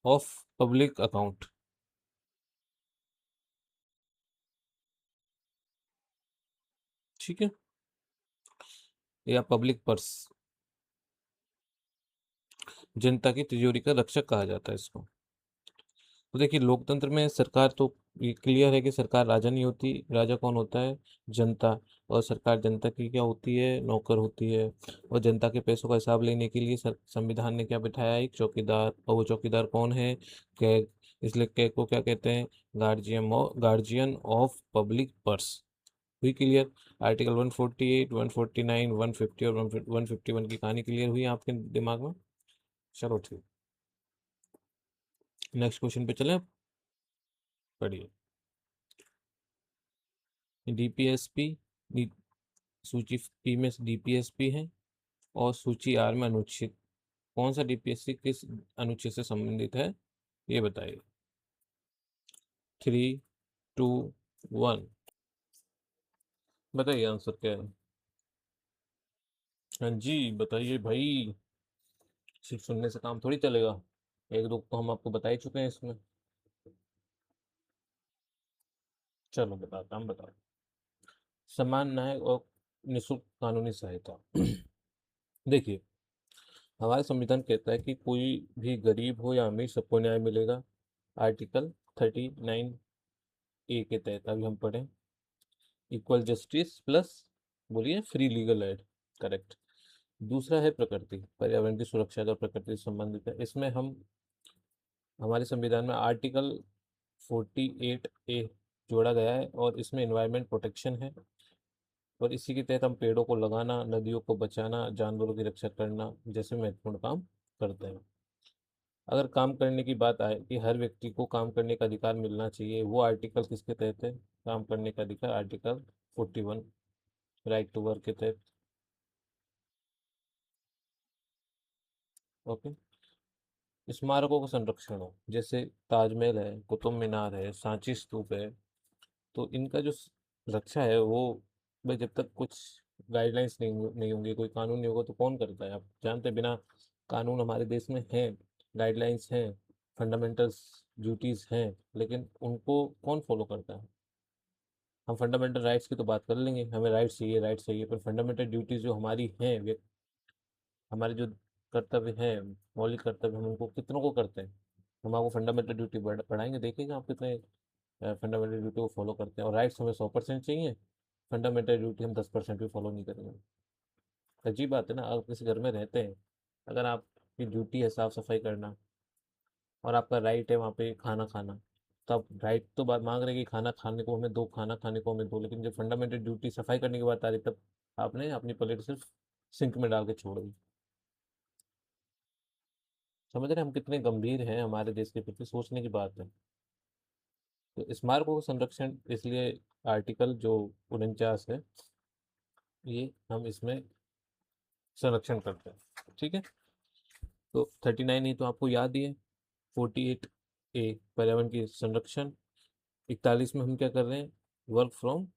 ऑफ पब्लिक अकाउंट। ठीक है, या पब्लिक पर्स, जनता की तिजोरी का रक्षक कहा जाता है इसको। तो देखिए लोकतंत्र में सरकार तो ये क्लियर है कि सरकार राजा नहीं होती, राजा कौन होता है, जनता। और सरकार जनता की क्या होती है, नौकर होती है। और जनता के पैसों का हिसाब लेने के लिए संविधान ने क्या बिठाया, एक चौकीदार, और वो चौकीदार कौन है, कैग। इसलिए कैग को क्या कहते हैं, गार्जियन ऑफ पब्लिक पर्स। हुई क्लियर? आर्टिकल 148, 149, 150 और 151 की कहानी क्लियर हुई आपके दिमाग में? चलो ठीक, नेक्स्ट क्वेश्चन पे चलें। पढ़िए। डीपीएसपी, सूची पी में डीपीएसपी है और सूची आर में अनुच्छेद, कौन सा डीपीएससी किस अनुच्छेद से संबंधित है, ये बताइए। 3, 2, 1, बताइए आंसर क्या है। हाँ जी बताइए भाई, सिर्फ सुनने से काम थोड़ी चलेगा, एक दो तो हम आपको बता ही चुके हैं इसमें। चलो बताता हम, बताओ। समान न्याय और निःशुल्क कानूनी सहायता। देखिए हमारा संविधान कहता है कि कोई भी गरीब हो या अमीर सबको न्याय मिलेगा। आर्टिकल 39A के तहत अभी हम पढ़ें, इक्वल जस्टिस प्लस, बोलिए, फ्री लीगल एड। करेक्ट। दूसरा है प्रकृति, पर्यावरण की सुरक्षा और प्रकृति से संबंधित है। इसमें हम हमारे संविधान में आर्टिकल 48A जोड़ा गया है और इसमें एनवायरमेंट प्रोटेक्शन है। और इसी के तहत हम पेड़ों को लगाना, नदियों को बचाना, जानवरों की रक्षा करना जैसे महत्वपूर्ण काम करते हैं। अगर काम करने की बात आए कि हर व्यक्ति को काम करने का अधिकार मिलना चाहिए, वो आर्टिकल किसके तहत है, काम करने का अधिकार, आर्टिकल 41, राइट टू वर्क के तहत। ओके। स्मारकों का संरक्षण हो, जैसे ताजमहल है, कुतुब मीनार है, सांची स्तूप है, तो इनका जो रक्षा है वो, भाई जब तक कुछ गाइडलाइंस नहीं होंगी, कोई कानून नहीं होगा तो कौन करता है, आप जानते हैं, बिना कानून हमारे देश में हैं, गाइडलाइंस हैं, फंडामेंटल्स ड्यूटीज हैं, लेकिन उनको कौन फॉलो करता है। हम फंडामेंटल राइट्स की तो बात कर लेंगे, हमें राइट्स चाहिए, पर फंडामेंटल ड्यूटीज जो हमारी हैं, हमारे जो कर्तव्य हैं, मौलिक कर्तव्य, हम उनको कितनों को करते हैं। हम आपको फंडामेंटल ड्यूटी पढ़ाएंगे, देखिएगा आप कितने फंडामेंटल ड्यूटी को फॉलो करते हैं। और राइट्स हमें 100% चाहिए, फंडामेंटल ड्यूटी हम 10% भी फॉलो नहीं करेंगे। अजीब बात है ना, आप किसी घर में रहते हैं, अगर आपकी ड्यूटी है साफ सफाई करना और आपका राइट है वहाँ पे खाना खाना, तो आप राइट तो बात मांग रहे हैं कि खाना खाने को हमें दो, खाना खाने को हमें दो, लेकिन जब फंडामेंटल ड्यूटी सफाई करने की बात आ रही तब आपने अपनी प्लेट सिर्फ सिंक में डाल के छोड़ दी। समझ रहे हैं हम कितने गंभीर हैं हमारे देश के प्रति, सोचने की बात है। तो स्मारकों का संरक्षण इसलिए, आर्टिकल जो 49 है, ये हम इसमें संरक्षण करते हैं। ठीक है, तो 39 ही तो आपको याद ही है। 48A पर्यावरण की संरक्षण। 41 में हम क्या कर रहे हैं, वर्क फ्रॉम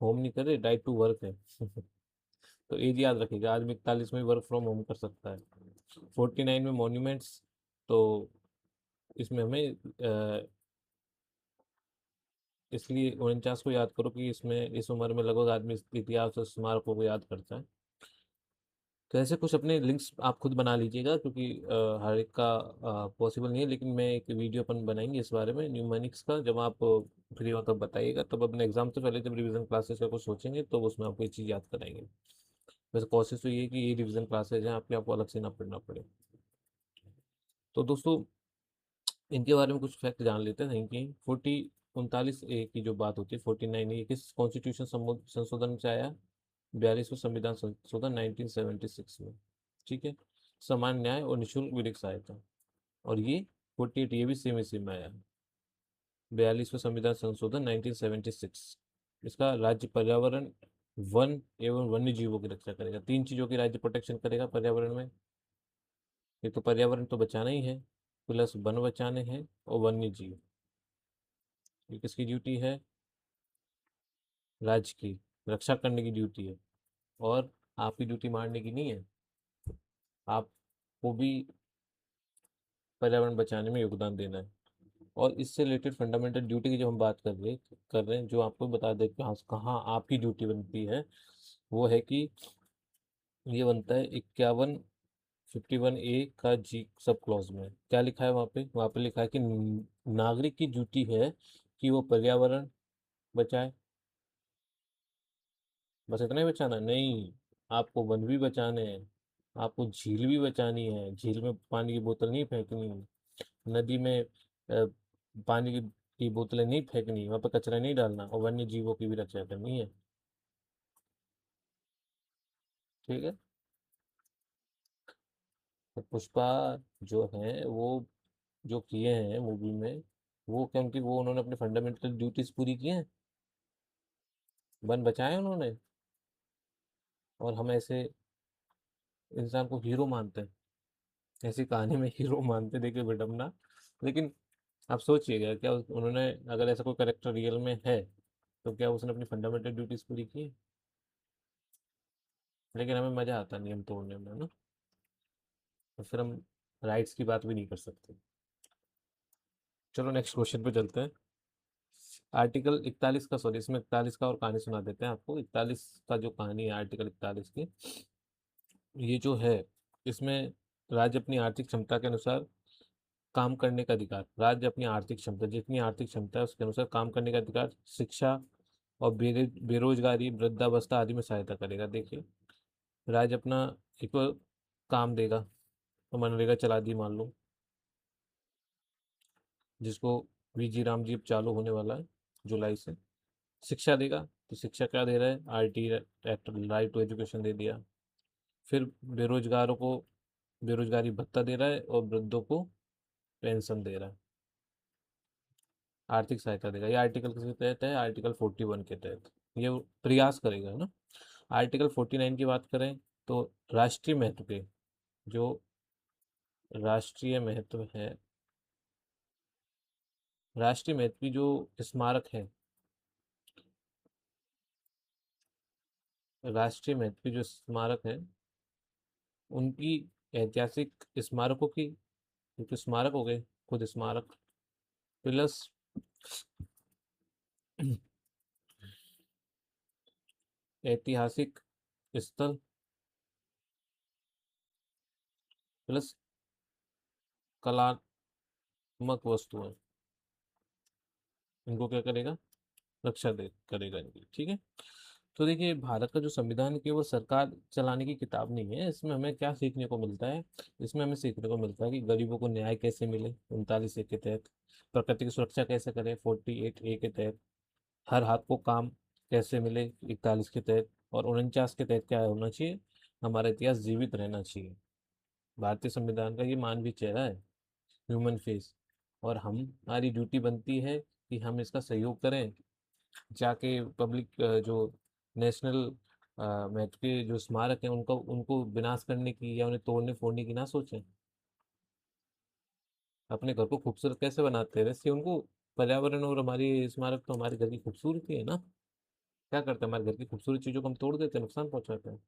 होम नहीं कर रहे, राइट टू वर्क है। तो एज याद रखिएगा, आदमी 41 में वर्क फ्रॉम होम कर सकता है। 49 में मॉन्यूमेंट्स, तो इसमें हमें इसलिए 49 को याद करो कि इसमें इस उम्र में लगभग आदमी इतिहास और स्मारकों को याद करता है। तो ऐसे कुछ अपने लिंक्स आप खुद बना लीजिएगा, क्योंकि हर एक का पॉसिबल नहीं है, लेकिन मैं एक वीडियो अपन बनाएंगे इस बारे में न्यूमेरिक्स का, जब आप फ्री हो तब बताइएगा, तब अपने एग्जाम से पहले जब रिवीजन क्लासेस का कुछ सोचेंगे तो उसमें आपको ये चीज़ याद कराएंगे। वैसे कोशिश तो ये है कि ये रिवीजन क्लासेज हैं आपके, आपको अलग से ना पढ़ना पड़े। तो दोस्तों इनके बारे में कुछ फैक्ट जान लेते हैं कि 49 ए की जो बात होती है, 49 ए किस कॉन्स्टिट्यूशन संशोधन से आया? 42वें संविधान संशोधन 1976 में। ठीक है। समान न्याय और निःशुल्क विधिक सहायता, और ये 48, ये भी सेम इसी में आया। 42वें संविधान संशोधन 1976। इसका राज्य पर्यावरण, वन एवं वन्य जीवों की रक्षा करेगा। तीन चीजों की राज्य प्रोटेक्शन करेगा पर्यावरण में। एक तो पर्यावरण तो बचाना ही है, प्लस वन बचाने हैं और वन्य जीव। ये किसकी ड्यूटी है? राज्य की रक्षा करने की ड्यूटी है, और आपकी ड्यूटी मारने की नहीं है। आपको भी पर्यावरण बचाने में योगदान देना है। और इससे रिलेटेड फंडामेंटल ड्यूटी की जब हम बात कर रहे हैं, जो आपको बता दें कि हाँ कहाँ आपकी ड्यूटी बनती है, वो है कि ये बनता है 51 51 ए का जी सब क्लॉज में। क्या लिखा है वहाँ पे लिखा है कि नागरिक की ड्यूटी है कि वो पर्यावरण बचाए। बस इतना ही बचाना नहीं, आपको वन भी बचाने हैं, आपको झील भी बचानी है। झील में पानी की बोतल नहीं फेंकनी, नदी में पानी की बोतलें नहीं फेंकनी, वहाँ पर कचरा नहीं डालना, और वन्य जीवों की भी रक्षा करनी है। ठीक है। तो पुष्पा जो है वो जो किए हैं मूवी में, वो क्योंकि वो उन्होंने अपनी फंडामेंटल ड्यूटीज पूरी की हैं, वन बचाए उन्होंने। और हम ऐसे इंसान को हीरो मानते हैं, ऐसी कहानी में हीरो मानते हैं, देखिए विडम्बना। लेकिन आप सोचिएगा, क्या उन्होंने, अगर ऐसा कोई करेक्टर रियल में है, तो क्या उसने अपनी फंडामेंटल ड्यूटीज पूरी की है? लेकिन हमें मजा आता नियम तोड़ने में ना, तो फिर हम राइट्स की बात भी नहीं कर सकते। चलो नेक्स्ट क्वेश्चन पे चलते हैं। आर्टिकल 41 का, सॉरी इसमें 41 का और कहानी सुना देते हैं आपको। 41 का जो कहानी है आर्टिकल 41 की, ये जो है, इसमें राज्य अपनी आर्थिक क्षमता के अनुसार काम करने का अधिकार, राज्य अपनी आर्थिक क्षमता, जितनी आर्थिक क्षमता है उसके अनुसार काम करने का अधिकार, शिक्षा और बेरोजगारी, वृद्धावस्था आदि में सहायता करेगा। देखिए, राज्य अपना एक तो काम देगा, तो मनरेगा चला दी मान लो, जिसको वीजी राम जी अब चालू होने वाला है जुलाई से। शिक्षा देगा, तो शिक्षा क्या दे रहा है? RT act, right to education दे दिया। फिर बेरोजगारों को बेरोजगारी भत्ता दे रहा है, और वृद्धों को पेंशन दे रहा है, आर्थिक सहायता देगा। ये आर्टिकल किसके तहत है? आर्टिकल 41 के तहत ये वो प्रयास करेगा ना। आर्टिकल 49 की बात करें, तो राष्ट्रीय महत्व के, जो राष्ट्रीय महत्व है, राष्ट्रीय महत्व की जो स्मारक है, राष्ट्रीय महत्व की जो स्मारक है, उनकी ऐतिहासिक स्मारकों की, क्योंकि स्मारक हो गए खुद स्मारक, प्लस ऐतिहासिक स्थल, प्लस कलात्मक वस्तुएं, इनको क्या करेगा? रक्षा दे करेगा इनकी। ठीक है। तो देखिए, भारत का जो संविधान है, केवल सरकार चलाने की किताब नहीं है। इसमें हमें क्या सीखने को मिलता है? इसमें हमें सीखने को मिलता है कि गरीबों को न्याय कैसे मिले 39 ए के तहत, प्रकृति की सुरक्षा कैसे करें 48 ए के तहत, हर हाथ को काम कैसे मिले 41 के तहत, और 49 के तहत क्या होना चाहिए? हमारा इतिहास जीवित रहना चाहिए। भारतीय संविधान का ये मानवीय चेहरा है, ह्यूमन फेस। और हमारी ड्यूटी बनती है कि हम इसका सहयोग करें, जाके पब्लिक जो नेशनल महत्व के जो स्मारक हैं उनको उनको विनाश करने की या उन्हें तोड़ने फोड़ने की ना सोचें। अपने घर को खूबसूरत कैसे बनाते हैं, वैसे उनको पर्यावरण और हमारी स्मारक तो हमारे घर की खूबसूरती है ना। क्या करते हैं? हमारे घर की खूबसूरत चीजों को हम तोड़ देते हैं, नुकसान पहुंचाते हैं।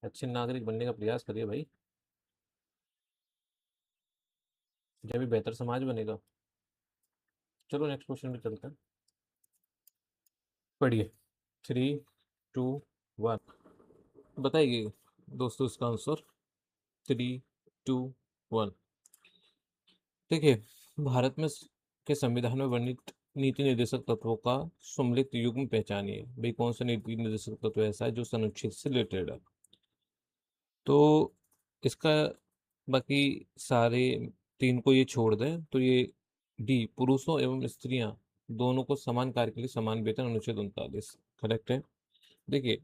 अच्छे नागरिक बनने का प्रयास करिए भाई, जब भी बेहतर समाज बनेगा। चलो नेक्स्ट क्वेश्चन पे चलते हैं। पढ़िए। 3 2 1, बताइए दोस्तों इसका आंसर। 3 2 1। देखिए, भारत में के संविधान में वर्णित नीति निर्देशक तत्वों का सम्मिलित युग्म पहचानिए। भाई कौन सा नीति निर्देशक तत्व ऐसा है जो संरक्षित से रिलेटेड है? तो इसका बाकी सारे तीन को ये छोड़ दें तो ये डी, पुरुषों एवं स्त्रियां दोनों को समान कार्य के लिए समान वेतन, अनुच्छेद 39 करेक्ट है। देखिए,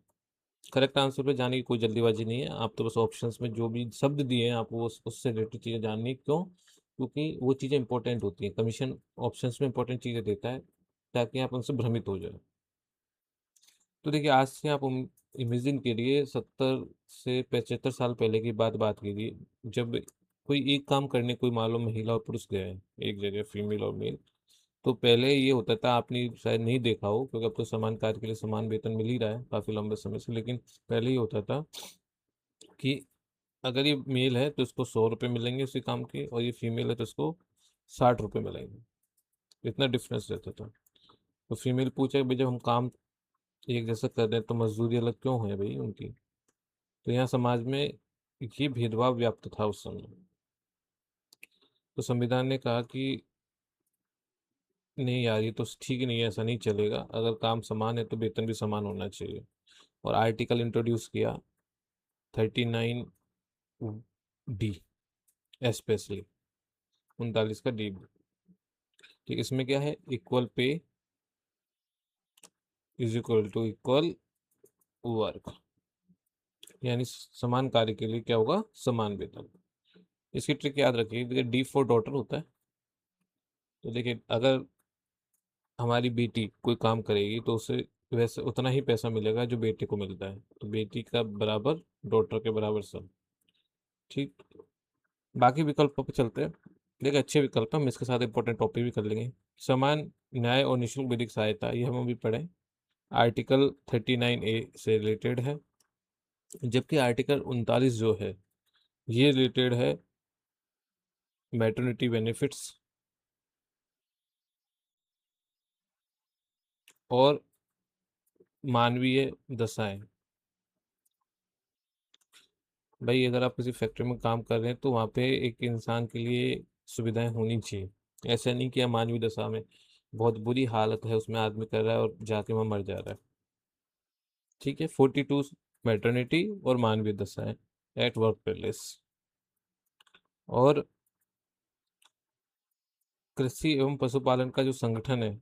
करेक्ट आंसर पे जाने की कोई जल्दीबाजी नहीं है, आप तो बस ऑप्शंस में जो भी शब्द दिए हैं आपको उससे रिलेटेड चीजें जाननी है। क्यों? क्योंकि वो चीजें इंपॉर्टेंट होती हैं, कमीशन ऑप्शंस में इंपॉर्टेंट चीजें देता है ताकि आप उनसे भ्रमित हो जाए। तो देखिए, आज से आप इमेजिन करिए 70 से 75 साल पहले की बात कीजिए, जब कोई एक काम करने, कोई मान लो महिला और पुरुष गए हैं एक जगह, फीमेल और मेल। तो पहले ये होता था, आपने शायद नहीं देखा हो क्योंकि अब तो समान कार्य के लिए समान वेतन मिल ही रहा है काफी लंबे समय से, लेकिन पहले ये होता था कि अगर ये मेल है तो इसको 100 रुपये मिलेंगे उसी काम के, और ये फीमेल है तो इसको 60 रुपये मिलेंगे। इतना डिफरेंस रहता था। तो फीमेल पूछा कि भाई जब हम काम एक जैसा कर रहे हैं तो मजदूरी अलग क्यों है भाई उनकी। तो यहाँ समाज में ये भेदभाव व्याप्त था उस समय। तो संविधान ने कहा कि नहीं यार, ये तो ठीक ही नहीं है, ऐसा नहीं चलेगा, अगर काम समान है तो वेतन भी समान होना चाहिए। और आर्टिकल इंट्रोड्यूस किया 39D, स्पेशली 39 का डी। ठीक, इसमें क्या है, equal pay is equal to equal work, यानी समान कार्य के लिए क्या होगा, समान वेतन। इसकी ट्रिक याद रखिए, देखिए डी फॉर डॉटर होता है। तो देखिए, अगर हमारी बेटी कोई काम करेगी तो उसे वैसे उतना ही पैसा मिलेगा जो बेटे को मिलता है, तो बेटी का बराबर डॉटर के बराबर सब। ठीक, बाकी विकल्पों पे चलते हैं। देखिए, अच्छे विकल्प हैं, हम इसके साथ इंपॉर्टेंट टॉपिक भी कर लेंगे। समान न्याय और निःशुल्क विधिक सहायता, ये हम अभी पढ़ें, आर्टिकल 39A से रिलेटेड है। जबकि आर्टिकल 39 जो है ये रिलेटेड है मैटरनिटी बेनिफिट्स और मानवीय दशाएं। भाई, अगर आप किसी फैक्ट्री में काम कर रहे हैं तो वहाँ पे एक इंसान के लिए सुविधाएं होनी चाहिए। ऐसा नहीं कि मानवीय दशा में बहुत बुरी हालत है, उसमें आदमी कर रहा है और जाके वहाँ मर जा रहा है। ठीक है, 42 मैटरनिटी और मानवीय दशाएं एट वर्क प्लेस। और कृषि एवं पशुपालन का जो संगठन है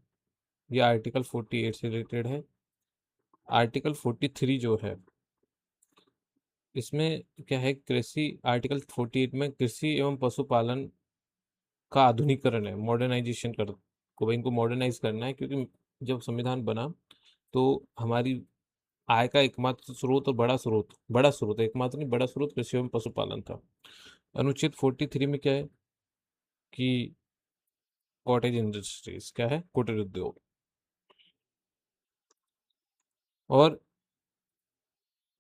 ये आर्टिकल 48 से रिलेटेड है। आर्टिकल 43 जो है इसमें क्या है, कृषि, आर्टिकल 48 में कृषि एवं पशुपालन का आधुनिकीकरण है, मॉडर्नाइजेशन कर को, भाई इनको मॉडर्नाइज करना है, क्योंकि जब संविधान बना तो हमारी आय का एकमात्र स्रोत और बड़ा स्रोत एकमात्र नहीं, बड़ा स्रोत कृषि एवं पशुपालन था। अनुच्छेद 43 में क्या है कि कॉटेज इंडस्ट्रीज क्या है, कुटीर उद्योग। और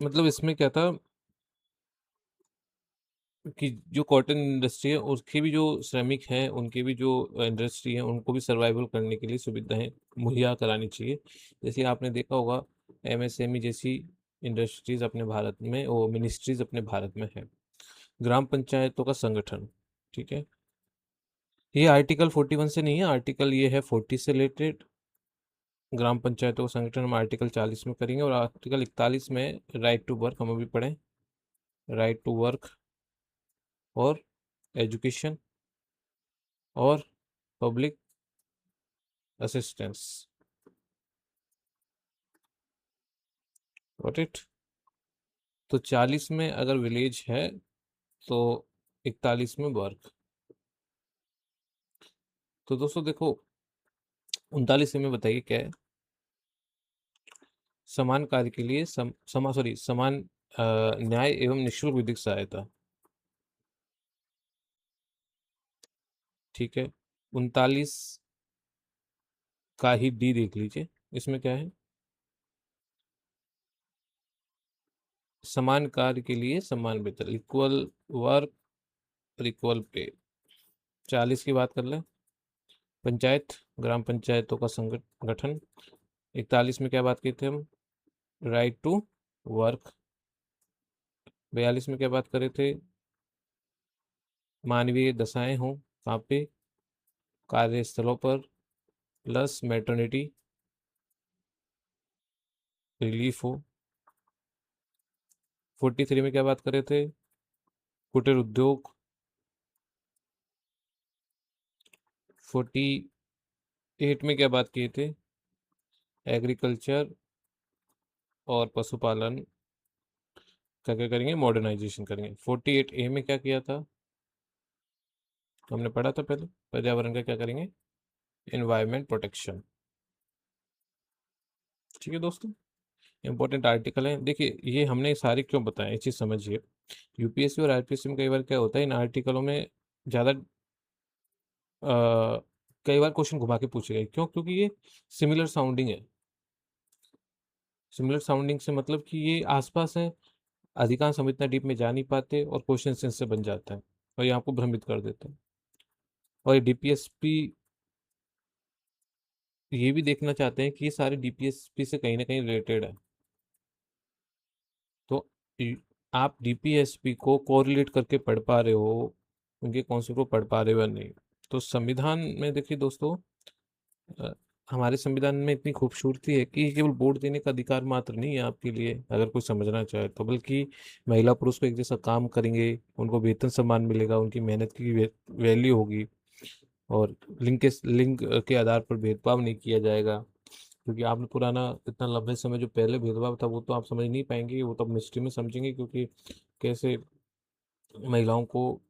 मतलब इसमें क्या था कि जो कॉटन इंडस्ट्री है उसके भी जो श्रमिक हैं, उनके भी जो इंडस्ट्री है, उनको भी सर्वाइवल करने के लिए सुविधाएं मुहैया करानी चाहिए। जैसे आपने देखा होगा, एमएसएमई जैसी इंडस्ट्रीज अपने भारत में, वो मिनिस्ट्रीज अपने भारत में है। ग्राम पंचायतों का संगठन, ठीक है, ये आर्टिकल 41 से नहीं है, आर्टिकल ये है 40 से रिलेटेड। ग्राम पंचायतों का संगठन हम आर्टिकल 40 में करेंगे, और आर्टिकल 41 में राइट टू वर्क हम अभी पढ़ें, राइट टू वर्क और एजुकेशन और पब्लिक असिस्टेंस। Got it. तो 40 में अगर विलेज है तो 41 में वर्क। तो दोस्तों देखो, 39 में बताइए क्या है, समान कार्य के लिए समान न्याय एवं निःशुल्क विधिक सहायता। ठीक है, 39 का ही डी देख लीजिए, इसमें क्या है, समान कार्य के लिए समान वेतन, इक्वल वर्क और इक्वल पे। 40 की बात कर लें, पंचायत, ग्राम पंचायतों का संगठन। 41 में क्या बात की थी हम, राइट टू वर्क। 42 में क्या बात कर रहे थे, मानवीय दशाएं हों वहाँ पे, कार्यस्थलों पर, प्लस मैटरनिटी रिलीफ हो। 43 में क्या बात कर रहे थे, कुटीर उद्योग 48 में क्या बात किए थे? एग्रीकल्चर और पशुपालन क्या क्या करेंगे? मॉडर्नाइजेशन करेंगे। 48A में क्या किया था? हमने पढ़ा था पहले, पर्यावरण का क्या करेंगे? Environment protection. ठीक है दोस्तों, इंपॉर्टेंट आर्टिकल है। देखिए ये हमने सारे क्यों बताए, ये चीज़ समझिए। यूपीएससी और आरपीएससी में कई बार क्या होता है, इन आर्टिकलों में ज़्यादा कई बार क्वेश्चन घुमा के पूछे गए। क्यों? क्योंकि ये सिमिलर साउंडिंग है। सिमिलर साउंडिंग से मतलब कि ये आसपास है, अधिकांश हम इतना डीप में जा नहीं पाते और क्वेश्चन सेंस से बन जाता है और ये आपको भ्रमित कर देता है। और ये डीपीएसपी ये भी देखना चाहते हैं कि ये सारे डीपीएसपी से कहीं ना कहीं रिलेटेड है। तो इ- आप डीपीएसपी को कोरिलेट करके पढ़ पा रहे हो, उनके कॉन्सेप्ट को पढ़ पा रहे हो या नहीं। तो संविधान में देखिए दोस्तों, अ, हमारे संविधान में इतनी खूबसूरती है कि केवल वोट देने का अधिकार मात्र नहीं है आपके लिए, अगर कोई समझना चाहे तो, बल्कि महिला पुरुष को एक जैसा काम करेंगे, उनको वेतन सम्मान मिलेगा, उनकी मेहनत की वैल्यू होगी, और लिंग के आधार पर भेदभाव नहीं किया जाएगा। क्योंकि आपने पुराना इतना लंबे समय जो पहले भेदभाव था वो तो आप समझ नहीं पाएंगे, वो तो आप मिस्ट्री में समझेंगे, क्योंकि कैसे महिलाओं को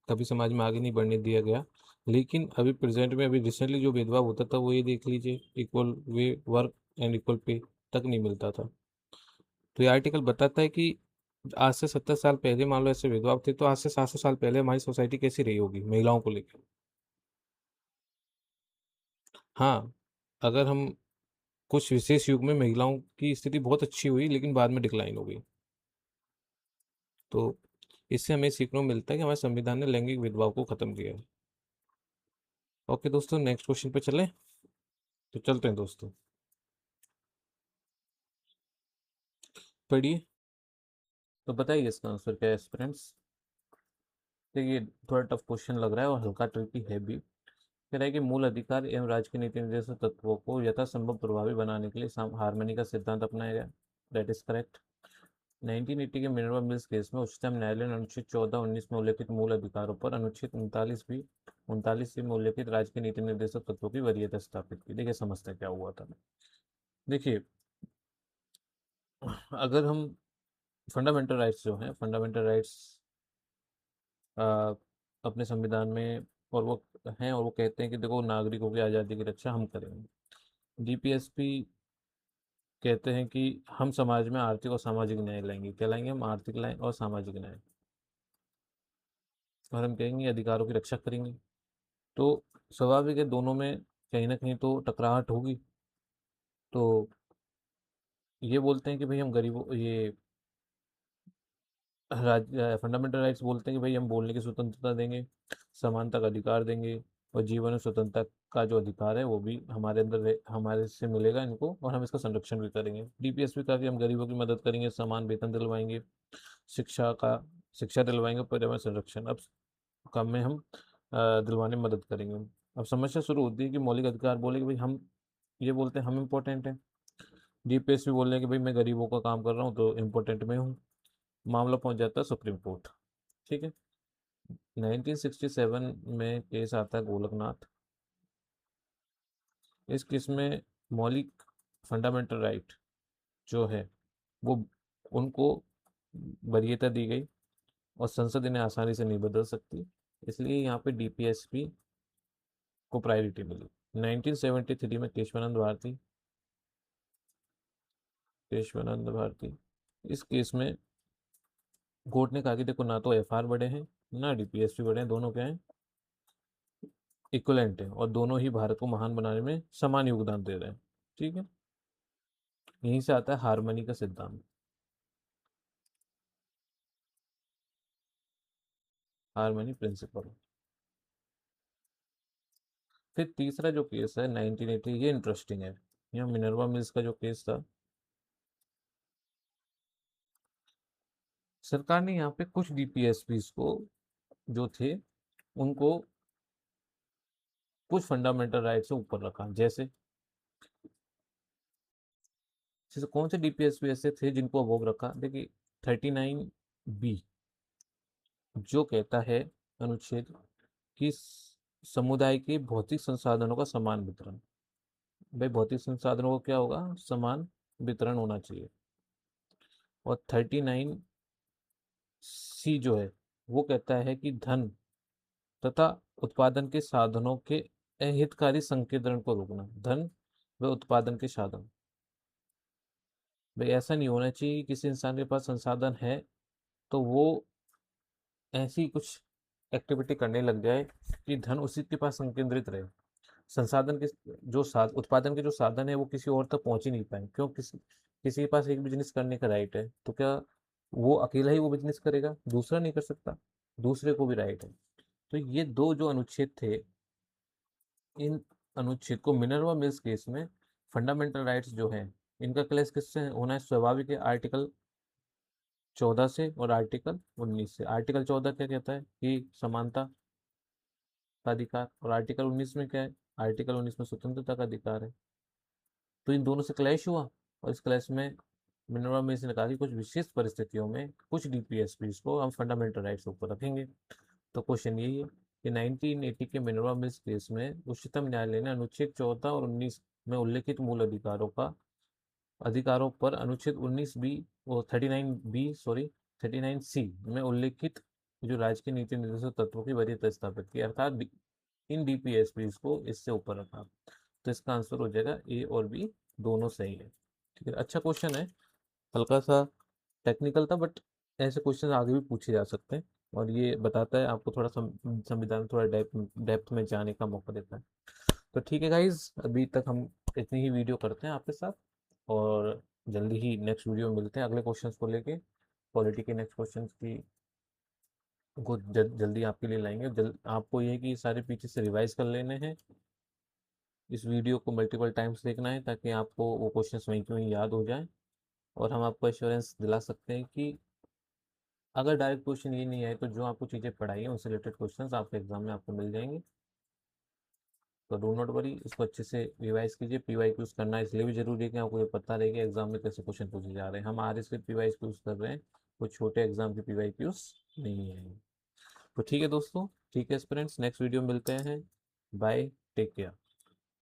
कभी समाज में आगे नहीं बढ़ने दिया गया। लेकिन अभी प्रेजेंट में, अभी रिसेंटली जो भेदभाव होता था वो ये देख लीजिए, equal way work and equal pay तक नहीं मिलता था। तो ये आर्टिकल बताता है कि आज से 70 साल पहले मान लो ऐसे भेदभाव थे, तो आज से 700 साल पहले हमारी सोसाइटी कैसी रही होगी महिलाओं को लेकर। हाँ, अगर हम कुछ विशेष युग में महिलाओं की स्थिति बहुत अच्छी हुई लेकिन बाद में डिक्लाइन हो गई। तो इससे हमें सीखने को मिलता है कि हमारे संविधान ने लैंगिक भेदभाव को खत्म किया है। ओके दोस्तों, नेक्स्ट क्वेश्चन पे चलें। तो चलते हैं दोस्तों, पढ़िए। तो बताइए इसका आंसर क्या है स्टूडेंट्स? देखिए थोड़ा टफ क्वेश्चन लग रहा है और हल्का ट्रिकी है भी। कह रहा है कि मूल अधिकार एवं राज्य के नीति निर्देशक तत्वों को यथासंभव प्रभावी बनाने के लिए हार्मनी का सिद्धांत अपनाया गया। That is correct. 1980 के मिनरवा मिल्स केस में उच्चतम न्यायालय ने अनुच्छेद 14-19 में उल्लेखित मूल अधिकारों पर अनुच्छेद 39 में उल्लेखित राज्य के नीति निर्देशक तत्वों की वरीयता स्थापित की। देखिए समझते हैं क्या हुआ था। देखिए, अगर हम फंडामेंटल राइट्स जो हैं, फंडामेंटल राइट्स अपने संविधान में, और वो हैं, और वो कहते हैं कि देखो नागरिकों की आज़ादी की रक्षा हम करेंगे। डीपीएसपी कहते हैं कि हम समाज में आर्थिक और सामाजिक न्याय लाएंगे। क्या लाएंगे? हम आर्थिक न्याय और सामाजिक न्याय। और हम कहेंगे अधिकारों की रक्षा करेंगे। तो स्वाभाविक है दोनों में कहीं ना कहीं तो टकराहट होगी। तो ये बोलते हैं कि भाई हम गरीबों, ये फंडामेंटल राइट्स बोलते हैं कि भाई हम बोलने की स्वतंत्रता देंगे, समानता का अधिकार देंगे, और जीवन और स्वतंत्रता का जो अधिकार है वो भी हमारे अंदर हमारे से मिलेगा इनको, और हम इसका संरक्षण भी करेंगे। डीपीएस भी कहा कि हम गरीबों की मदद करेंगे, समान वेतन दिलवाएंगे, शिक्षा दिलवाएंगे, पर्यावरण संरक्षण अब काम में हम दिलवाने में मदद करेंगे। अब समस्या शुरू होती है कि मौलिक अधिकार बोले कि भाई हम, ये बोलते हैं हम इम्पोर्टेंट हैं, डीपीएस भी बोल रहे हैं कि भाई मैं गरीबों का काम कर रहा हूँ तो इम्पोर्टेंट मैं हूँ। मामला पहुंच जाता है सुप्रीम कोर्ट। ठीक है। 1967 में केस आता है गोलकनाथ। इस केस में मौलिक फंडामेंटल राइट जो है वो, उनको वरीयता दी गई, और संसद इन्हें आसानी से नहीं बदल सकती, इसलिए यहाँ पे डीपीएसपी को प्रायोरिटी मिली। 1973 में केशवानंद भारती, इस केस में कोर्ट ने कहा कि देखो ना तो एफआर बड़े हैं ना डीपीएसपी बड़े हैं, दोनों क्या हैं? इक्वलेंट है, और दोनों ही भारत को महान बनाने में समान योगदान दे रहे हैं। ठीक है। यहीं से आता है हार्मनी का सिद्धांत, हार्मनी प्रिंसिपल। फिर तीसरा जो केस है 1980, ये इंटरेस्टिंग है। यहाँ मिनर्वा मिल्स का जो केस था, सरकार ने यहाँ पे कुछ डीपीएसपी को जो थे उनको कुछ फंडामेंटल राइट से ऊपर रखा। जैसे जैसे कौन से डीपीएसपी ऐसे थे जिनको अवोग रखा? देखिए 39B जो कहता है, अनुच्छेद कि समुदाय के भौतिक संसाधनों का समान वितरण। भाई भौतिक संसाधनों को क्या होगा, समान वितरण होना चाहिए। और 39C जो है वो कहता है कि धन तथा उत्पादन के साधनों के अहितकारी संकेंद्रण को रोकना। धन व उत्पादन के साधन, भाई ऐसा नहीं होना चाहिए कि किसी इंसान के पास संसाधन है तो वो ऐसी कुछ एक्टिविटी करने लग जाए कि धन उसी के पास संकेंद्रित रहे। संसाधन के जो उत्पादन के जो साधन है वो किसी और तक पहुंच ही नहीं पाए, क्यों, किसी किसी के पास एक बिजनेस करने का राइट है, तो क्या वो अकेला ही वो बिजनेस करेगा, दूसरा नहीं कर सकता, दूसरे को भी राइट है। तो ये दो जो अनुच्छेद थे, इन अनुच्छेद को मिनर्वा मिल्स केस में फंडामेंटल राइट्स जो है इनका क्लेश किससे होना है, स्वाभाविक है, आर्टिकल 14 से और आर्टिकल 19 से। आर्टिकल 14 क्या कहता है कि समानता का अधिकार, और आर्टिकल 19 में क्या है, आर्टिकल 19 में स्वतंत्रता का अधिकार है। तो इन दोनों से क्लैश हुआ, और इस क्लैश में मिनर्वा मिल्स ने कहा कि कुछ विशेष परिस्थितियों में कुछ डीपीएसपीज को हम फंडामेंटल राइट्स के ऊपर रखेंगे। तो क्वेश्चन यही है कि 1980 के मिनर्वा मिल्स केस में उच्चतम न्यायालय ने अनुच्छेद 14 और 19 में उल्लिखित मूल अधिकारों पर अनुच्छेद 19 बी और 39 बी, सॉरी 39 सी में उल्लिखित जो राज्य के नीति निर्देशक तत्वों की वरीयता स्थापित की, अर्थात इन डीपीएसपी को इससे ऊपर रखा। तो इसका आंसर हो जाएगा ए और बी, दोनों सही है। ठीक है, अच्छा क्वेश्चन है, हल्का सा टेक्निकल था, बट ऐसे क्वेश्चन आगे भी पूछे जा सकते हैं। और ये बताता है आपको थोड़ा संविधान में थोड़ा डेप्थ में जाने का मौका देता है। तो ठीक है गाइज, अभी तक हम इतनी ही वीडियो करते हैं आपके साथ, और जल्दी ही नेक्स्ट वीडियो में मिलते हैं अगले क्वेश्चंस को लेके। पॉलिटी के नेक्स्ट क्वेश्चंस की को जल्दी आपके लिए लाएंगे। आपको ये है कि सारे पीछे से रिवाइज कर लेने हैं, इस वीडियो को मल्टीपल टाइम्स देखना है ताकि आपको वो क्वेश्चंस वहीं के वहीं याद हो जाए। और हम आपको एश्योरेंस दिला सकते हैं कि अगर डायरेक्ट क्वेश्चन ये नहीं आए तो जो आपको चीज़ें पढ़ाई हैं उनसे रिलेटेड क्वेश्चंस आपके एग्जाम में आपको मिल जाएंगे। तो डो नॉट वरी, इसको अच्छे से रिवाइज कीजिए। पीवाई क्यूज करना इसलिए भी जरूरी है कि आपको ये पता रहेगा एग्जाम में कैसे क्वेश्चन पूछे जा रहे हैं। हम आर एस के पीवाई क्यूज कर रहे हैं, कुछ छोटे एग्जाम के पीवाई क्यूज नहीं है। तो ठीक है दोस्तों, ठीक है फ्रेंड्स, नेक्स्ट वीडियो में मिलते हैं। Bye, take care.